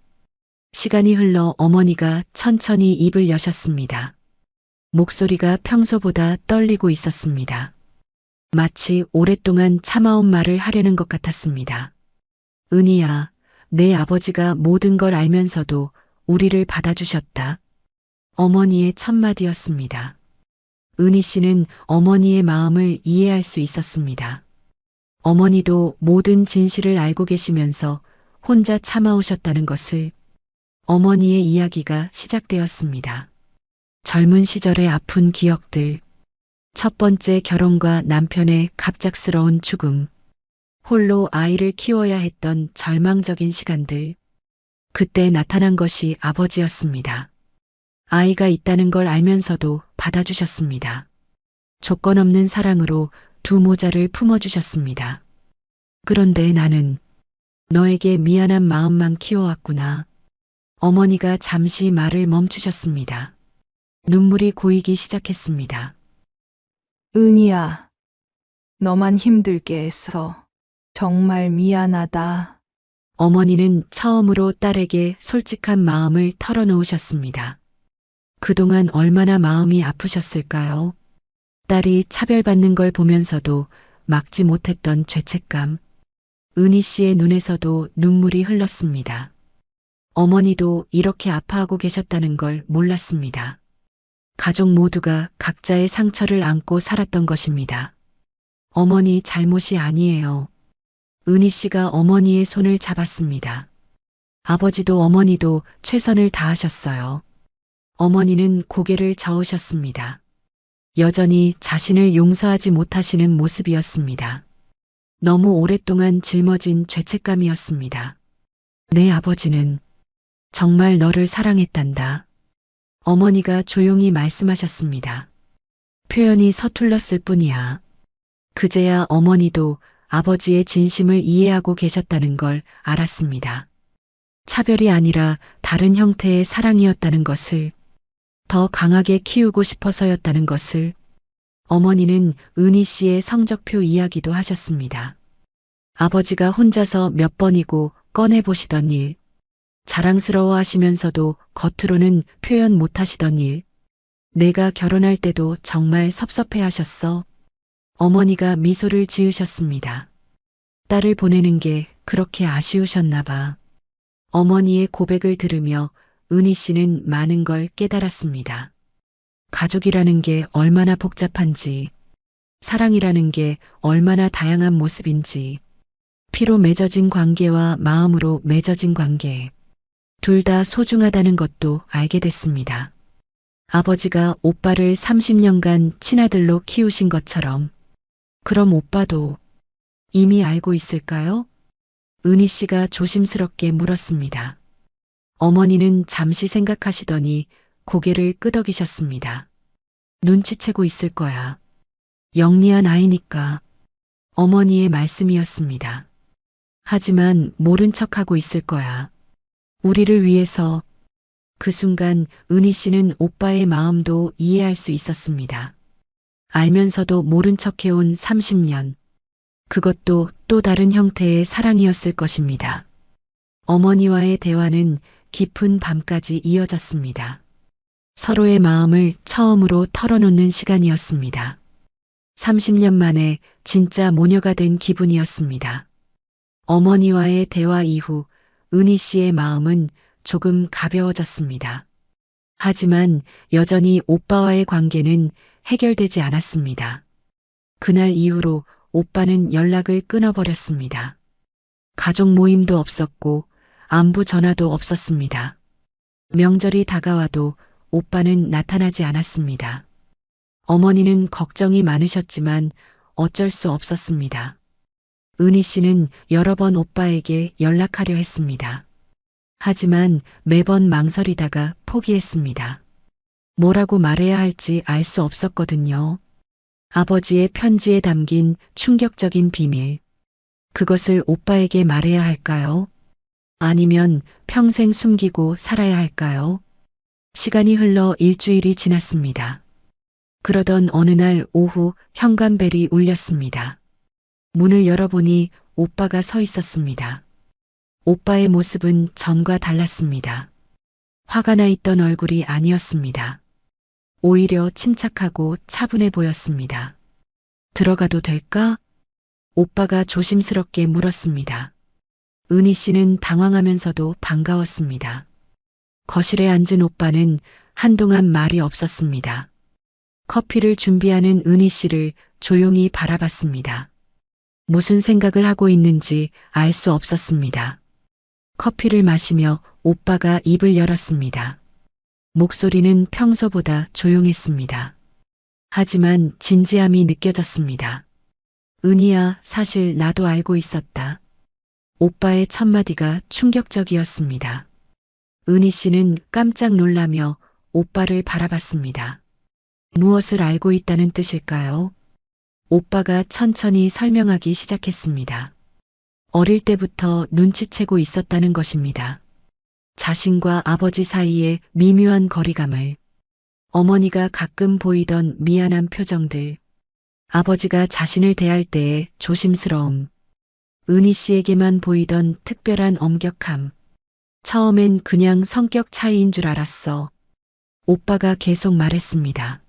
시간이 흘러 어머니가 천천히 입을 여셨습니다. 목소리가 평소보다 떨리고 있었습니다. 마치 오랫동안 참아온 말을 하려는 것 같았습니다. 은희야, 내 아버지가 모든 걸 알면서도 우리를 받아주셨다. 어머니의 첫마디였습니다. 은희 씨는 어머니의 마음을 이해할 수 있었습니다. 어머니도 모든 진실을 알고 계시면서 혼자 참아오셨다는 것을. 어머니의 이야기가 시작되었습니다. 젊은 시절의 아픈 기억들, 첫 번째 결혼과 남편의 갑작스러운 죽음, 홀로 아이를 키워야 했던 절망적인 시간들. 그때 나타난 것이 아버지였습니다. 아이가 있다는 걸 알면서도 받아주셨습니다. 조건 없는 사랑으로 두 모자를 품어주셨습니다. 그런데 나는 너에게 미안한 마음만 키워왔구나. 어머니가 잠시 말을 멈추셨습니다. 눈물이 고이기 시작했습니다. 은희야, 너만 힘들게 해서 정말 미안하다. 어머니는 처음으로 딸에게 솔직한 마음을 털어놓으셨습니다. 그동안 얼마나 마음이 아프셨을까요? 딸이 차별받는 걸 보면서도 막지 못했던 죄책감. 은희 씨의 눈에서도 눈물이 흘렀습니다. 어머니도 이렇게 아파하고 계셨다는 걸 몰랐습니다. 가족 모두가 각자의 상처를 안고 살았던 것입니다. 어머니 잘못이 아니에요. 은희 씨가 어머니의 손을 잡았습니다. 아버지도 어머니도 최선을 다하셨어요. 어머니는 고개를 저으셨습니다. 여전히 자신을 용서하지 못하시는 모습이었습니다. 너무 오랫동안 짊어진 죄책감이었습니다. 내 아버지는 정말 너를 사랑했단다. 어머니가 조용히 말씀하셨습니다. 표현이 서툴렀을 뿐이야. 그제야 어머니도 아버지의 진심을 이해하고 계셨다는 걸 알았습니다. 차별이 아니라 다른 형태의 사랑이었다는 것을, 더 강하게 키우고 싶어서였다는 것을. 어머니는 은희 씨의 성적표 이야기도 하셨습니다. 아버지가 혼자서 몇 번이고 꺼내보시던 일, 자랑스러워 하시면서도 겉으로는 표현 못 하시던 일. 내가 결혼할 때도 정말 섭섭해 하셨어. 어머니가 미소를 지으셨습니다. 딸을 보내는 게 그렇게 아쉬우셨나 봐. 어머니의 고백을 들으며 은희 씨는 많은 걸 깨달았습니다. 가족이라는 게 얼마나 복잡한지, 사랑이라는 게 얼마나 다양한 모습인지, 피로 맺어진 관계와 마음으로 맺어진 관계, 둘 다 소중하다는 것도 알게 됐습니다. 아버지가 오빠를 30년간 친아들로 키우신 것처럼, 그럼 오빠도 이미 알고 있을까요? 은희 씨가 조심스럽게 물었습니다. 어머니는 잠시 생각하시더니 고개를 끄덕이셨습니다. 눈치채고 있을 거야. 영리한 아이니까. 어머니의 말씀이었습니다. 하지만 모른 척하고 있을 거야. 우리를 위해서. 그 순간 은희 씨는 오빠의 마음도 이해할 수 있었습니다. 알면서도 모른 척해온 30년. 그것도 또 다른 형태의 사랑이었을 것입니다. 어머니와의 대화는 깊은 밤까지 이어졌습니다. 서로의 마음을 처음으로 털어놓는 시간이었습니다. 30년 만에 진짜 모녀가 된 기분이었습니다. 어머니와의 대화 이후 은희 씨의 마음은 조금 가벼워졌습니다. 하지만 여전히 오빠와의 관계는 해결되지 않았습니다. 그날 이후로 오빠는 연락을 끊어버렸습니다. 가족 모임도 없었고 안부 전화도 없었습니다. 명절이 다가와도 오빠는 나타나지 않았습니다. 어머니는 걱정이 많으셨지만 어쩔 수 없었습니다. 은희 씨는 여러 번 오빠에게 연락하려 했습니다. 하지만 매번 망설이다가 포기했습니다. 뭐라고 말해야 할지 알 수 없었거든요. 아버지의 편지에 담긴 충격적인 비밀. 그것을 오빠에게 말해야 할까요? 아니면 평생 숨기고 살아야 할까요? 시간이 흘러 일주일이 지났습니다. 그러던 어느 날 오후 현관벨이 울렸습니다. 문을 열어보니 오빠가 서 있었습니다. 오빠의 모습은 전과 달랐습니다. 화가 나 있던 얼굴이 아니었습니다. 오히려 침착하고 차분해 보였습니다. 들어가도 될까? 오빠가 조심스럽게 물었습니다. 은희 씨는 당황하면서도 반가웠습니다. 거실에 앉은 오빠는 한동안 말이 없었습니다. 커피를 준비하는 은희 씨를 조용히 바라봤습니다. 무슨 생각을 하고 있는지 알 수 없었습니다. 커피를 마시며 오빠가 입을 열었습니다. 목소리는 평소보다 조용했습니다. 하지만 진지함이 느껴졌습니다. 은희야, 사실 나도 알고 있었다. 오빠의 첫마디가 충격적이었습니다. 은희 씨는 깜짝 놀라며 오빠를 바라봤습니다. 무엇을 알고 있다는 뜻일까요? 오빠가 천천히 설명하기 시작했습니다. 어릴 때부터 눈치채고 있었다는 것입니다. 자신과 아버지 사이의 미묘한 거리감을, 어머니가 가끔 보이던 미안한 표정들, 아버지가 자신을 대할 때의 조심스러움, 은희 씨에게만 보이던 특별한 엄격함. 처음엔 그냥 성격 차이인 줄 알았어. 오빠가 계속 말했습니다.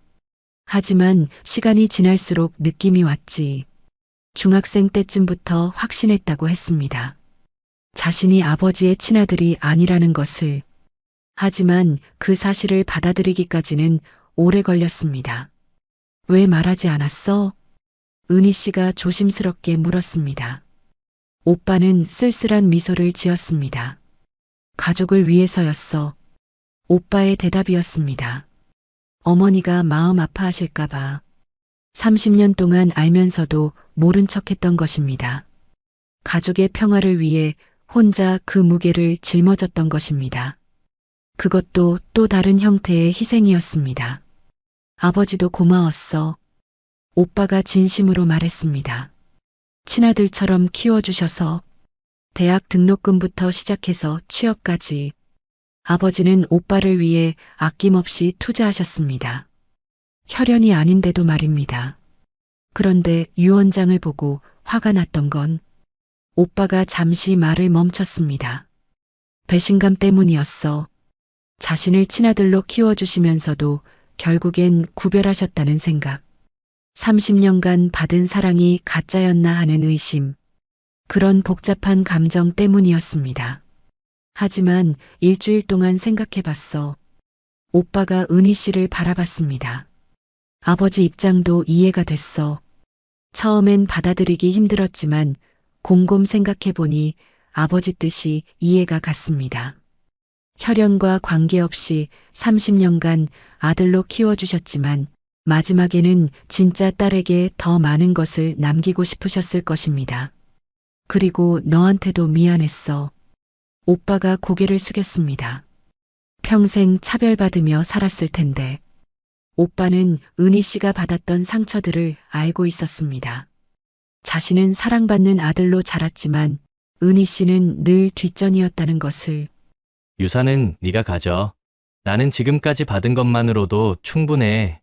하지만 시간이 지날수록 느낌이 왔지. 중학생 때쯤부터 확신했다고 했습니다. 자신이 아버지의 친아들이 아니라는 것을. 하지만 그 사실을 받아들이기까지는 오래 걸렸습니다. 왜 말하지 않았어? 은희 씨가 조심스럽게 물었습니다. 오빠는 쓸쓸한 미소를 지었습니다. 가족을 위해서였어. 오빠의 대답이었습니다. 어머니가 마음 아파하실까봐 30년 동안 알면서도 모른 척했던 것입니다. 가족의 평화를 위해 혼자 그 무게를 짊어졌던 것입니다. 그것도 또 다른 형태의 희생이었습니다. 아버지도 고마웠어. 오빠가 진심으로 말했습니다. 친아들처럼 키워주셔서 대학 등록금부터 시작해서 취업까지 아버지는 오빠를 위해 아낌없이 투자하셨습니다. 혈연이 아닌데도 말입니다. 그런데 유언장을 보고 화가 났던 건 오빠가 잠시 말을 멈췄습니다. 배신감 때문이었어. 자신을 친아들로 키워주시면서도 결국엔 구별하셨다는 생각. 30년간 받은 사랑이 가짜였나 하는 의심. 그런 복잡한 감정 때문이었습니다. 하지만 일주일 동안 생각해봤어. 오빠가 은희 씨를 바라봤습니다. 아버지 입장도 이해가 됐어. 처음엔 받아들이기 힘들었지만 곰곰 생각해보니 아버지 뜻이 이해가 갔습니다. 혈연과 관계없이 30년간 아들로 키워주셨지만 마지막에는 진짜 딸에게 더 많은 것을 남기고 싶으셨을 것입니다. 그리고 너한테도 미안했어. 오빠가 고개를 숙였습니다. 평생 차별받으며 살았을 텐데. 오빠는 은희 씨가 받았던 상처들을 알고 있었습니다. 자신은 사랑받는 아들로 자랐지만 은희 씨는 늘 뒷전이었다는 것을. 유산은 네가 가져. 나는 지금까지 받은 것만으로도 충분해.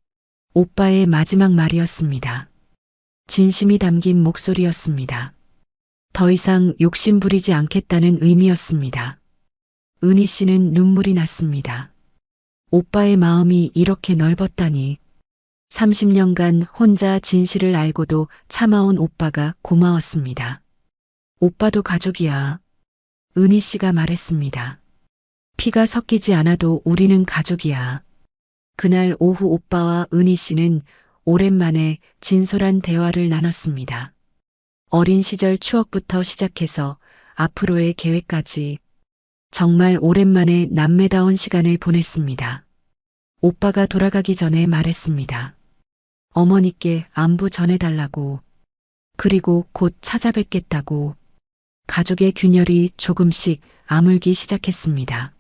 오빠의 마지막 말이었습니다. 진심이 담긴 목소리였습니다. 더 이상 욕심 부리지 않겠다는 의미였습니다. 은희 씨는 눈물이 났습니다. 오빠의 마음이 이렇게 넓었다니. 30년간 혼자 진실을 알고도 참아온 오빠가 고마웠습니다. 오빠도 가족이야. 은희 씨가 말했습니다. 피가 섞이지 않아도 우리는 가족이야. 그날 오후 오빠와 은희 씨는 오랜만에 진솔한 대화를 나눴습니다. 어린 시절 추억부터 시작해서 앞으로의 계획까지 정말 오랜만에 남매다운 시간을 보냈습니다. 오빠가 돌아가기 전에 말했습니다. 어머니께 안부 전해달라고. 그리고 곧 찾아뵙겠다고. 가족의 균열이 조금씩 아물기 시작했습니다.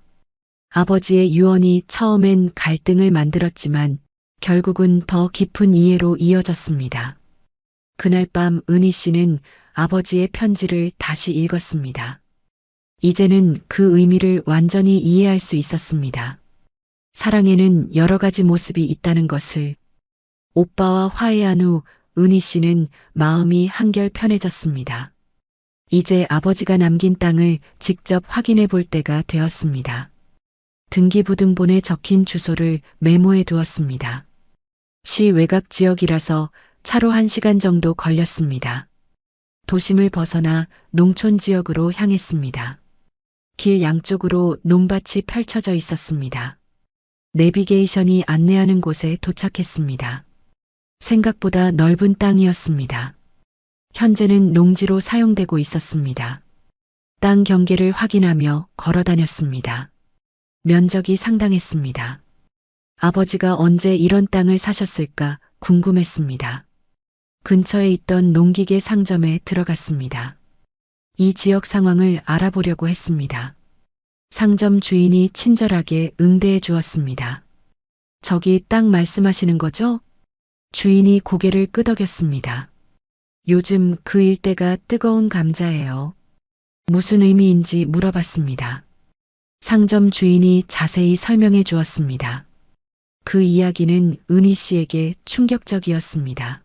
아버지의 유언이 처음엔 갈등을 만들었지만 결국은 더 깊은 이해로 이어졌습니다. 그날 밤 은희 씨는 아버지의 편지를 다시 읽었습니다. 이제는 그 의미를 완전히 이해할 수 있었습니다. 사랑에는 여러 가지 모습이 있다는 것을. 오빠와 화해한 후 은희 씨는 마음이 한결 편해졌습니다. 이제 아버지가 남긴 땅을 직접 확인해 볼 때가 되었습니다. 등기부등본에 적힌 주소를 메모해 두었습니다. 시 외곽 지역이라서 차로 1시간 정도 걸렸습니다. 도심을 벗어나 농촌 지역으로 향했습니다. 길 양쪽으로 논밭이 펼쳐져 있었습니다. 내비게이션이 안내하는 곳에 도착했습니다. 생각보다 넓은 땅이었습니다. 현재는 농지로 사용되고 있었습니다. 땅 경계를 확인하며 걸어 다녔습니다. 면적이 상당했습니다. 아버지가 언제 이런 땅을 사셨을까 궁금했습니다. 근처에 있던 농기계 상점에 들어갔습니다. 이 지역 상황을 알아보려고 했습니다. 상점 주인이 친절하게 응대해 주었습니다. 저기 딱 말씀하시는 거죠? 주인이 고개를 끄덕였습니다. 요즘 그 일대가 뜨거운 감자예요. 무슨 의미인지 물어봤습니다. 상점 주인이 자세히 설명해 주었습니다. 그 이야기는 은희 씨에게 충격적이었습니다.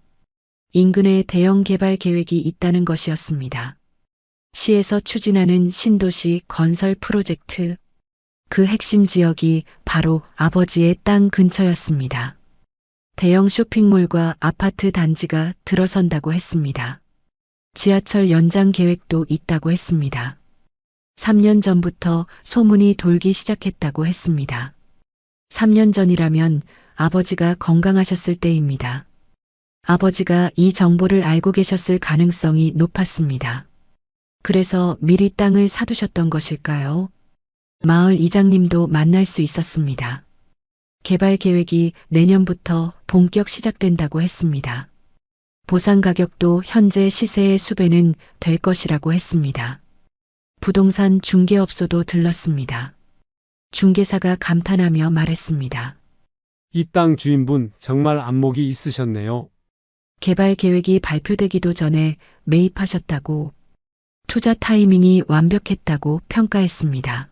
인근에 대형 개발 계획이 있다는 것이었습니다. 시에서 추진하는 신도시 건설 프로젝트. 그 핵심 지역이 바로 아버지의 땅 근처였습니다. 대형 쇼핑몰과 아파트 단지가 들어선다고 했습니다. 지하철 연장 계획도 있다고 했습니다. 3년 전부터 소문이 돌기 시작했다고 했습니다. 3년 전이라면 아버지가 건강하셨을 때입니다. 아버지가 이 정보를 알고 계셨을 가능성이 높았습니다. 그래서 미리 땅을 사두셨던 것일까요? 마을 이장님도 만날 수 있었습니다. 개발 계획이 내년부터 본격 시작된다고 했습니다. 보상 가격도 현재 시세의 수배는 될 것이라고 했습니다. 부동산 중개업소도 들렀습니다. 중개사가 감탄하며 말했습니다. 이 땅 주인분 정말 안목이 있으셨네요. 개발 계획이 발표되기도 전에 매입하셨다고, 투자 타이밍이 완벽했다고 평가했습니다.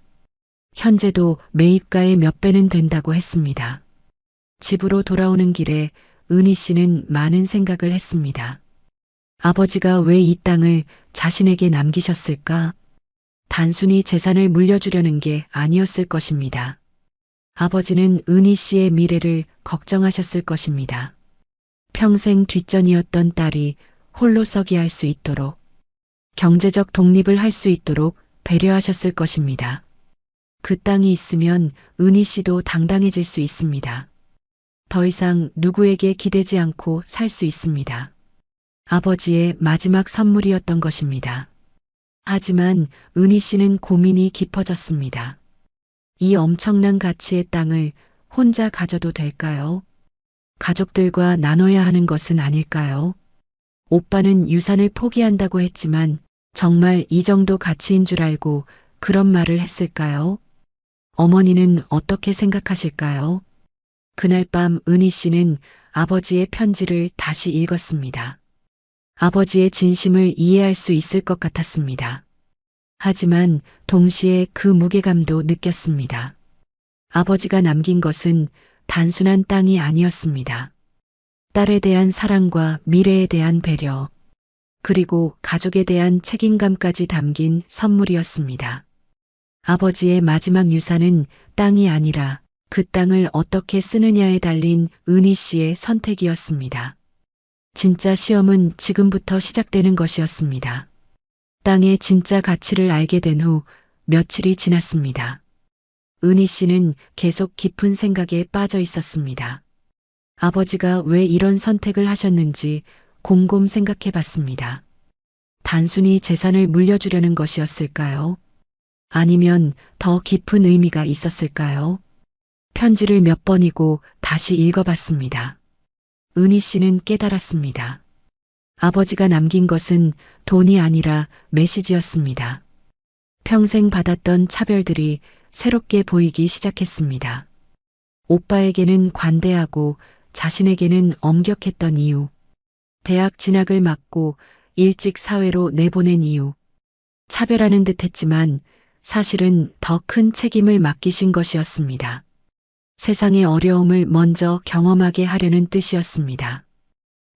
현재도 매입가의 몇 배는 된다고 했습니다. 집으로 돌아오는 길에 은희 씨는 많은 생각을 했습니다. 아버지가 왜 이 땅을 자신에게 남기셨을까? 단순히 재산을 물려주려는 게 아니었을 것입니다. 아버지는 은희 씨의 미래를 걱정하셨을 것입니다. 평생 뒷전이었던 딸이 홀로 서기 할 수 있도록, 경제적 독립을 할 수 있도록 배려하셨을 것입니다. 그 땅이 있으면 은희 씨도 당당해질 수 있습니다. 더 이상 누구에게 기대지 않고 살 수 있습니다. 아버지의 마지막 선물이었던 것입니다. 하지만 은희 씨는 고민이 깊어졌습니다. 이 엄청난 가치의 땅을 혼자 가져도 될까요? 가족들과 나눠야 하는 것은 아닐까요? 오빠는 유산을 포기한다고 했지만 정말 이 정도 가치인 줄 알고 그런 말을 했을까요? 어머니는 어떻게 생각하실까요? 그날 밤 은희 씨는 아버지의 편지를 다시 읽었습니다. 아버지의 진심을 이해할 수 있을 것 같았습니다. 하지만 동시에 그 무게감도 느꼈습니다. 아버지가 남긴 것은 단순한 땅이 아니었습니다. 딸에 대한 사랑과 미래에 대한 배려, 그리고 가족에 대한 책임감까지 담긴 선물이었습니다. 아버지의 마지막 유산은 땅이 아니라 그 땅을 어떻게 쓰느냐에 달린 은희 씨의 선택이었습니다. 진짜 시험은 지금부터 시작되는 것이었습니다. 땅의 진짜 가치를 알게 된 후 며칠이 지났습니다. 은희 씨는 계속 깊은 생각에 빠져 있었습니다. 아버지가 왜 이런 선택을 하셨는지 곰곰 생각해 봤습니다. 단순히 재산을 물려주려는 것이었을까요? 아니면 더 깊은 의미가 있었을까요? 편지를 몇 번이고 다시 읽어봤습니다. 은희 씨는 깨달았습니다. 아버지가 남긴 것은 돈이 아니라 메시지였습니다. 평생 받았던 차별들이 새롭게 보이기 시작했습니다. 오빠에게는 관대하고 자신에게는 엄격했던 이유, 대학 진학을 막고 일찍 사회로 내보낸 이유, 차별하는 듯 했지만 사실은 더 큰 책임을 맡기신 것이었습니다. 세상의 어려움을 먼저 경험하게 하려는 뜻이었습니다.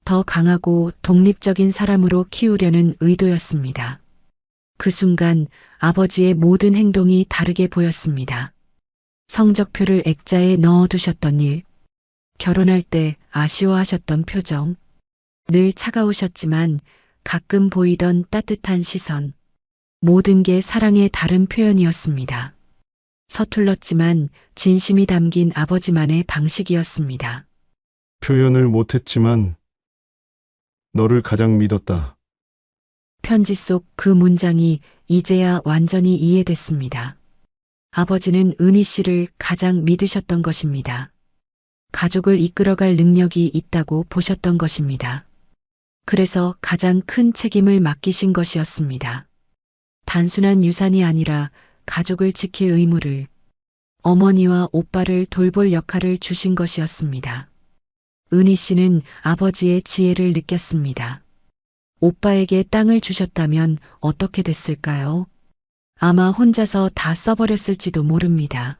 더 강하고 독립적인 사람으로 키우려는 의도였습니다. 그 순간 아버지의 모든 행동이 다르게 보였습니다. 성적표를 액자에 넣어두셨던 일, 결혼할 때 아쉬워하셨던 표정, 늘 차가우셨지만 가끔 보이던 따뜻한 시선, 모든 게 사랑의 다른 표현이었습니다. 서툴렀지만 진심이 담긴 아버지만의 방식이었습니다. 표현을 못했지만 너를 가장 믿었다. 편지 속 그 문장이 이제야 완전히 이해됐습니다. 아버지는 은희 씨를 가장 믿으셨던 것입니다. 가족을 이끌어갈 능력이 있다고 보셨던 것입니다. 그래서 가장 큰 책임을 맡기신 것이었습니다. 단순한 유산이 아니라 가족을 지킬 의무를, 어머니와 오빠를 돌볼 역할을 주신 것이었습니다. 은희 씨는 아버지의 지혜를 느꼈습니다. 오빠에게 땅을 주셨다면 어떻게 됐을까요? 아마 혼자서 다 써버렸을지도 모릅니다.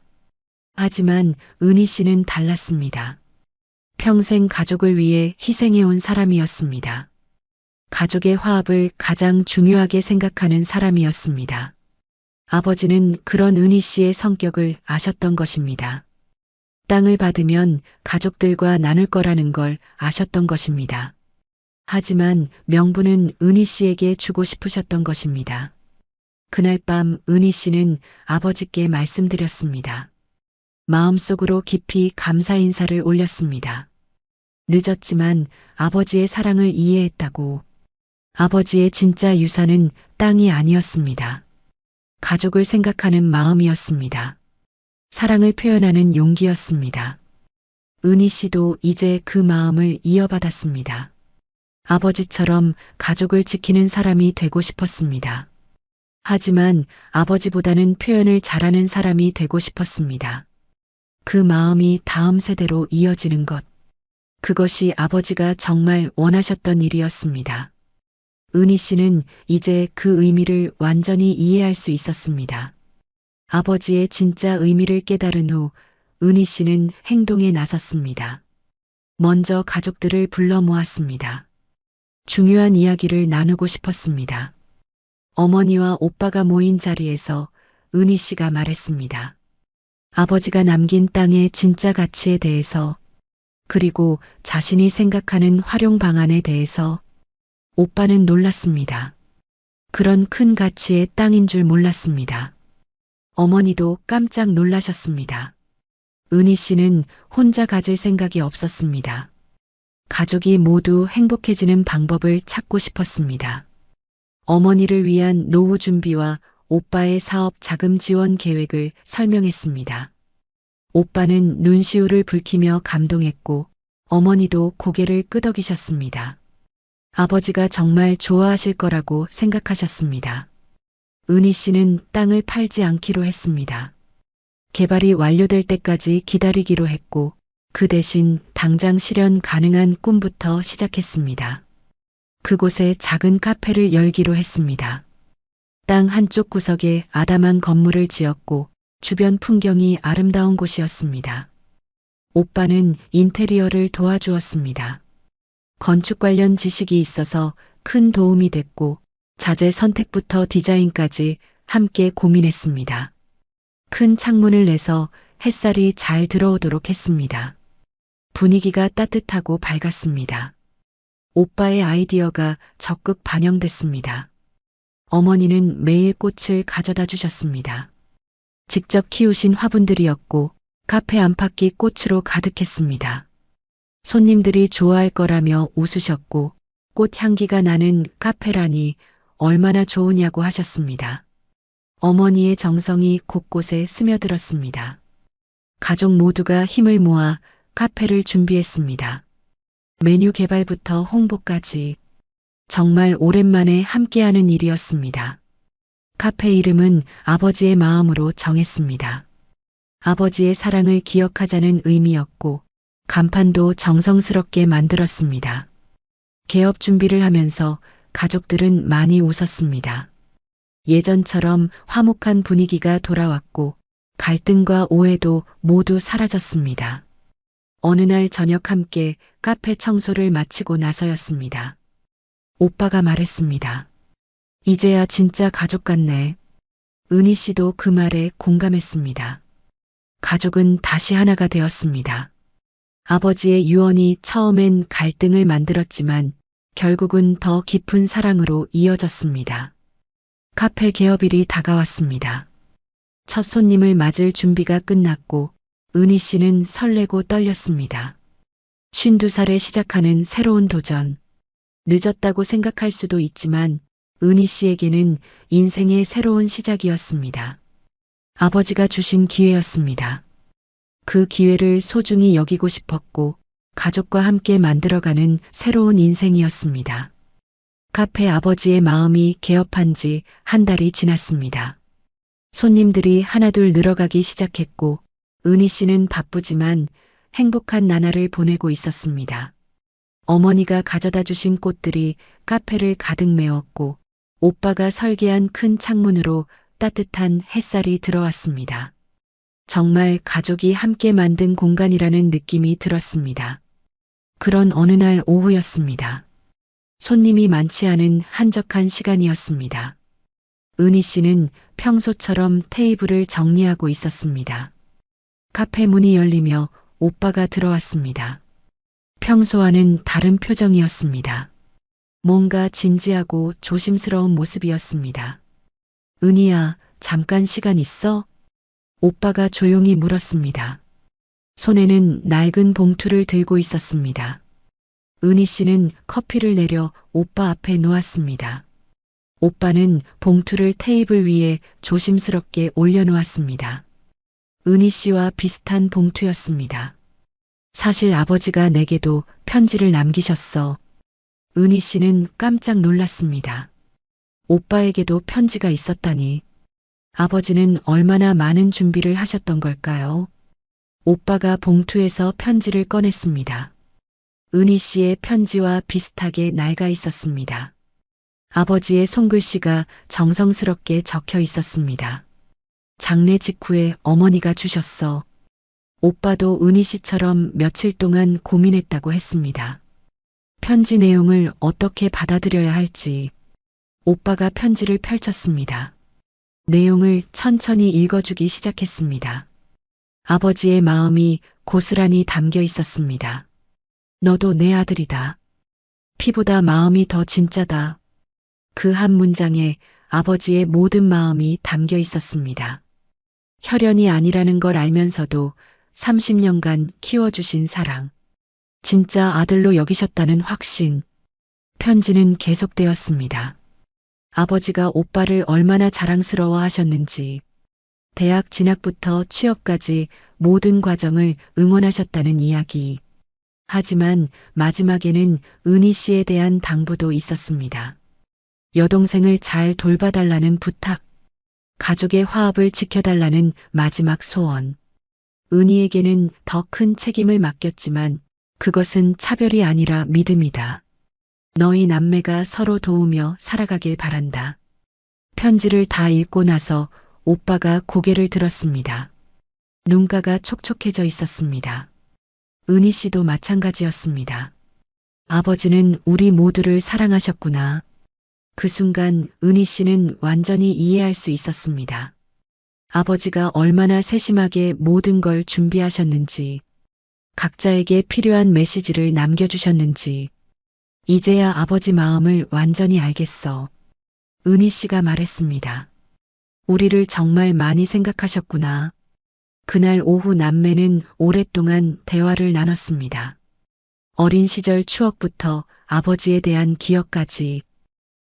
하지만 은희 씨는 달랐습니다. 평생 가족을 위해 희생해온 사람이었습니다. 가족의 화합을 가장 중요하게 생각하는 사람이었습니다. 아버지는 그런 은희 씨의 성격을 아셨던 것입니다. 땅을 받으면 가족들과 나눌 거라는 걸 아셨던 것입니다. 하지만 명분은 은희 씨에게 주고 싶으셨던 것입니다. 그날 밤 은희 씨는 아버지께 말씀드렸습니다. 마음속으로 깊이 감사 인사를 올렸습니다. 늦었지만 아버지의 사랑을 이해했다고. 아버지의 진짜 유산은 땅이 아니었습니다. 가족을 생각하는 마음이었습니다. 사랑을 표현하는 용기였습니다. 은희 씨도 이제 그 마음을 이어받았습니다. 아버지처럼 가족을 지키는 사람이 되고 싶었습니다. 하지만 아버지보다는 표현을 잘하는 사람이 되고 싶었습니다. 그 마음이 다음 세대로 이어지는 것. 그것이 아버지가 정말 원하셨던 일이었습니다. 은희 씨는 이제 그 의미를 완전히 이해할 수 있었습니다. 아버지의 진짜 의미를 깨달은 후 은희 씨는 행동에 나섰습니다. 먼저 가족들을 불러 모았습니다. 중요한 이야기를 나누고 싶었습니다. 어머니와 오빠가 모인 자리에서 은희 씨가 말했습니다. 아버지가 남긴 땅의 진짜 가치에 대해서, 그리고 자신이 생각하는 활용 방안에 대해서. 오빠는 놀랐습니다. 그런 큰 가치의 땅인 줄 몰랐습니다. 어머니도 깜짝 놀라셨습니다. 은희 씨는 혼자 가질 생각이 없었습니다. 가족이 모두 행복해지는 방법을 찾고 싶었습니다. 어머니를 위한 노후 준비와 오빠의 사업 자금 지원 계획을 설명했습니다. 오빠는 눈시울을 붉히며 감동했고 어머니도 고개를 끄덕이셨습니다. 아버지가 정말 좋아하실 거라고 생각하셨습니다. 은희 씨는 땅을 팔지 않기로 했습니다. 개발이 완료될 때까지 기다리기로 했고 그 대신 당장 실현 가능한 꿈부터 시작했습니다. 그곳에 작은 카페를 열기로 했습니다. 땅 한쪽 구석에 아담한 건물을 지었고 주변 풍경이 아름다운 곳이었습니다. 오빠는 인테리어를 도와주었습니다. 건축 관련 지식이 있어서 큰 도움이 됐고 자재 선택부터 디자인까지 함께 고민했습니다. 큰 창문을 내서 햇살이 잘 들어오도록 했습니다. 분위기가 따뜻하고 밝았습니다. 오빠의 아이디어가 적극 반영됐습니다. 어머니는 매일 꽃을 가져다 주셨습니다. 직접 키우신 화분들이었고 카페 안팎이 꽃으로 가득했습니다. 손님들이 좋아할 거라며 웃으셨고 꽃 향기가 나는 카페라니 얼마나 좋으냐고 하셨습니다. 어머니의 정성이 곳곳에 스며들었습니다. 가족 모두가 힘을 모아 카페를 준비했습니다. 메뉴 개발부터 홍보까지 정말 오랜만에 함께하는 일이었습니다. 카페 이름은 아버지의 마음으로 정했습니다. 아버지의 사랑을 기억하자는 의미였고 간판도 정성스럽게 만들었습니다. 개업 준비를 하면서 가족들은 많이 웃었습니다. 예전처럼 화목한 분위기가 돌아왔고 갈등과 오해도 모두 사라졌습니다. 어느 날 저녁 함께 카페 청소를 마치고 나서였습니다. 오빠가 말했습니다. 이제야 진짜 가족 같네. 은희 씨도 그 말에 공감했습니다. 가족은 다시 하나가 되었습니다. 아버지의 유언이 처음엔 갈등을 만들었지만 결국은 더 깊은 사랑으로 이어졌습니다. 카페 개업일이 다가왔습니다. 첫 손님을 맞을 준비가 끝났고 은희 씨는 설레고 떨렸습니다. 52살에 시작하는 새로운 도전. 늦었다고 생각할 수도 있지만 은희 씨에게는 인생의 새로운 시작이었습니다. 아버지가 주신 기회였습니다. 그 기회를 소중히 여기고 싶었고 가족과 함께 만들어가는 새로운 인생이었습니다. 카페 아버지의 마음이 개업한 지 한 달이 지났습니다. 손님들이 하나둘 늘어가기 시작했고 은희 씨는 바쁘지만 행복한 나날을 보내고 있었습니다. 어머니가 가져다 주신 꽃들이 카페를 가득 메웠고 오빠가 설계한 큰 창문으로 따뜻한 햇살이 들어왔습니다. 정말 가족이 함께 만든 공간이라는 느낌이 들었습니다. 그런 어느 날 오후였습니다. 손님이 많지 않은 한적한 시간이었습니다. 은희 씨는 평소처럼 테이블을 정리하고 있었습니다. 카페 문이 열리며 오빠가 들어왔습니다. 평소와는 다른 표정이었습니다. 뭔가 진지하고 조심스러운 모습이었습니다. 은희야, 잠깐 시간 있어? 오빠가 조용히 물었습니다. 손에는 낡은 봉투를 들고 있었습니다. 은희 씨는 커피를 내려 오빠 앞에 놓았습니다. 오빠는 봉투를 테이블 위에 조심스럽게 올려놓았습니다. 은희 씨와 비슷한 봉투였습니다. 사실 아버지가 내게도 편지를 남기셨어. 은희 씨는 깜짝 놀랐습니다. 오빠에게도 편지가 있었다니. 아버지는 얼마나 많은 준비를 하셨던 걸까요? 오빠가 봉투에서 편지를 꺼냈습니다. 은희 씨의 편지와 비슷하게 낡아 있었습니다. 아버지의 손글씨가 정성스럽게 적혀 있었습니다. 장례 직후에 어머니가 주셨어. 오빠도 은희 씨처럼 며칠 동안 고민했다고 했습니다. 편지 내용을 어떻게 받아들여야 할지. 오빠가 편지를 펼쳤습니다. 내용을 천천히 읽어주기 시작했습니다. 아버지의 마음이 고스란히 담겨 있었습니다. 너도 내 아들이다. 피보다 마음이 더 진짜다. 그 한 문장에 아버지의 모든 마음이 담겨 있었습니다. 혈연이 아니라는 걸 알면서도 30년간 키워주신 사랑. 진짜 아들로 여기셨다는 확신. 편지는 계속되었습니다. 아버지가 오빠를 얼마나 자랑스러워 하셨는지, 대학 진학부터 취업까지 모든 과정을 응원하셨다는 이야기. 하지만 마지막에는 은희 씨에 대한 당부도 있었습니다. 여동생을 잘 돌봐달라는 부탁, 가족의 화합을 지켜달라는 마지막 소원. 은희에게는 더 큰 책임을 맡겼지만 그것은 차별이 아니라 믿음이다. 너희 남매가 서로 도우며 살아가길 바란다. 편지를 다 읽고 나서 오빠가 고개를 들었습니다. 눈가가 촉촉해져 있었습니다. 은희 씨도 마찬가지였습니다. 아버지는 우리 모두를 사랑하셨구나. 그 순간 은희 씨는 완전히 이해할 수 있었습니다. 아버지가 얼마나 세심하게 모든 걸 준비하셨는지, 각자에게 필요한 메시지를 남겨주셨는지, 이제야 아버지 마음을 완전히 알겠어. 은희 씨가 말했습니다. 우리를 정말 많이 생각하셨구나. 그날 오후 남매는 오랫동안 대화를 나눴습니다. 어린 시절 추억부터 아버지에 대한 기억까지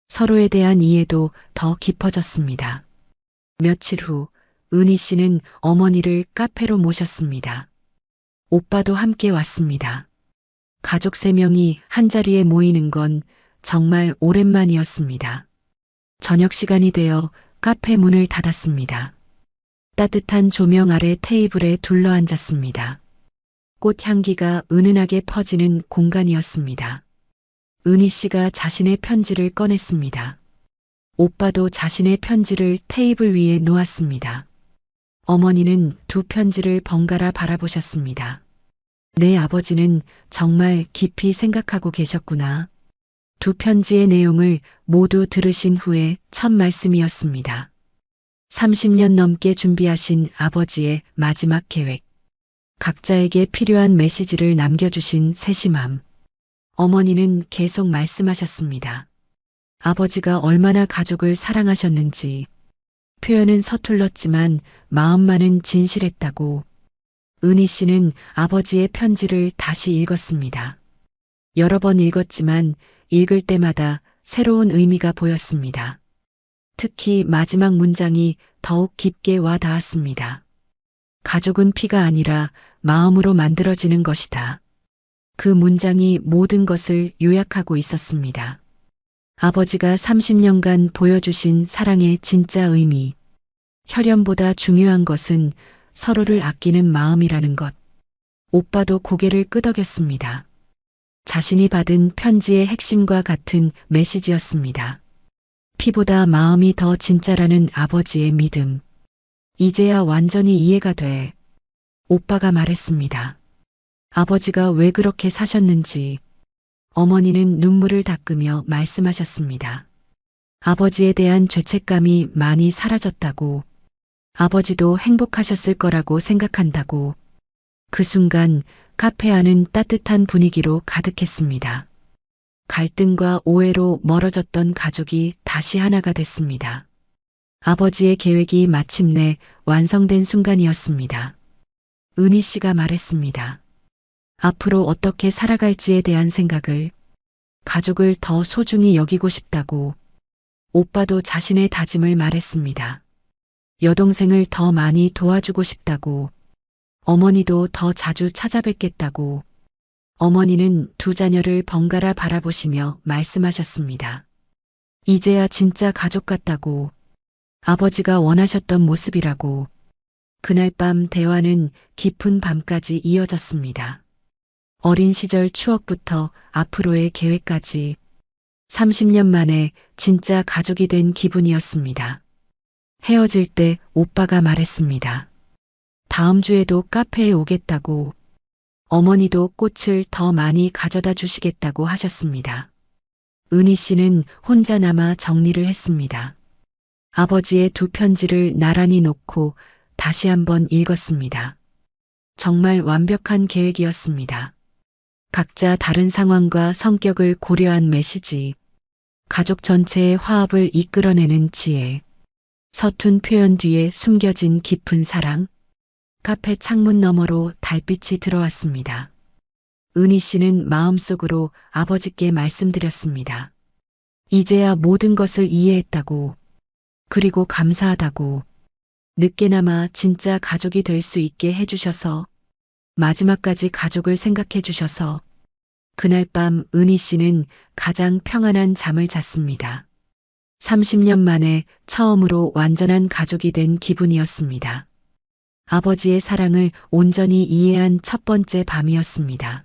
서로에 대한 이해도 더 깊어졌습니다. 며칠 후 은희 씨는 어머니를 카페로 모셨습니다. 오빠도 함께 왔습니다. 가족 3명이 한자리에 모이는 건 정말 오랜만이었습니다. 저녁 시간이 되어 카페 문을 닫았습니다. 따뜻한 조명 아래 테이블에 둘러앉았습니다. 꽃향기가 은은하게 퍼지는 공간이었습니다. 은희 씨가 자신의 편지를 꺼냈습니다. 오빠도 자신의 편지를 테이블 위에 놓았습니다. 어머니는 두 편지를 번갈아 바라보셨습니다. 내 아버지는 정말 깊이 생각하고 계셨구나. 두 편지의 내용을 모두 들으신 후에 첫 말씀이었습니다. 30년 넘게 준비하신 아버지의 마지막 계획. 각자에게 필요한 메시지를 남겨주신 세심함. 어머니는 계속 말씀하셨습니다. 아버지가 얼마나 가족을 사랑하셨는지, 표현은 서툴렀지만 마음만은 진실했다고. 은희 씨는 아버지의 편지를 다시 읽었습니다. 여러 번 읽었지만 읽을 때마다 새로운 의미가 보였습니다. 특히 마지막 문장이 더욱 깊게 와 닿았습니다. 가족은 피가 아니라 마음으로 만들어지는 것이다. 그 문장이 모든 것을 요약하고 있었습니다. 아버지가 30년간 보여주신 사랑의 진짜 의미. 혈연보다 중요한 것은 서로를 아끼는 마음이라는 것. 오빠도 고개를 끄덕였습니다. 자신이 받은 편지의 핵심과 같은 메시지였습니다. 피보다 마음이 더 진짜라는 아버지의 믿음. 이제야 완전히 이해가 돼. 오빠가 말했습니다. 아버지가 왜 그렇게 사셨는지. 어머니는 눈물을 닦으며 말씀하셨습니다. 아버지에 대한 죄책감이 많이 사라졌다고. 아버지도 행복하셨을 거라고 생각한다고. 그 순간 카페 안은 따뜻한 분위기로 가득했습니다. 갈등과 오해로 멀어졌던 가족이 다시 하나가 됐습니다. 아버지의 계획이 마침내 완성된 순간이었습니다. 은희 씨가 말했습니다. 앞으로 어떻게 살아갈지에 대한 생각을, 가족을 더 소중히 여기고 싶다고. 오빠도 자신의 다짐을 말했습니다. 여동생을 더 많이 도와주고 싶다고. 어머니도 더 자주 찾아뵙겠다고. 어머니는 두 자녀를 번갈아 바라보시며 말씀하셨습니다. 이제야 진짜 가족 같다고. 아버지가 원하셨던 모습이라고. 그날 밤 대화는 깊은 밤까지 이어졌습니다. 어린 시절 추억부터 앞으로의 계획까지 30년 만에 진짜 가족이 된 기분이었습니다. 헤어질 때 오빠가 말했습니다. 다음 주에도 카페에 오겠다고. 어머니도 꽃을 더 많이 가져다 주시겠다고 하셨습니다. 은희 씨는 혼자 남아 정리를 했습니다. 아버지의 두 편지를 나란히 놓고 다시 한번 읽었습니다. 정말 완벽한 계획이었습니다. 각자 다른 상황과 성격을 고려한 메시지, 가족 전체의 화합을 이끌어내는 지혜, 서툰 표현 뒤에 숨겨진 깊은 사랑, 카페 창문 너머로 달빛이 들어왔습니다. 은희 씨는 마음속으로 아버지께 말씀드렸습니다. 이제야 모든 것을 이해했다고, 그리고 감사하다고, 늦게나마 진짜 가족이 될 수 있게 해주셔서, 마지막까지 가족을 생각해 주셔서. 그날 밤 은희 씨는 가장 평안한 잠을 잤습니다. 30년 만에 처음으로 완전한 가족이 된 기분이었습니다. 아버지의 사랑을 온전히 이해한 첫 번째 밤이었습니다.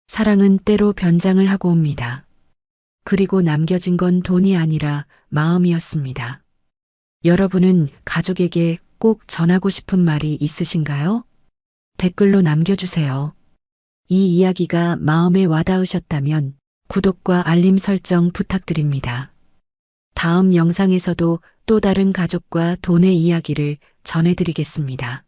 사랑은 때로 변장을 하고 옵니다. 그리고 남겨진 건 돈이 아니라 마음이었습니다. 여러분은 가족에게 꼭 전하고 싶은 말이 있으신가요? 댓글로 남겨주세요. 이 이야기가 마음에 와닿으셨다면 구독과 알림 설정 부탁드립니다. 다음 영상에서도 또 다른 가족과 돈의 이야기를 전해드리겠습니다.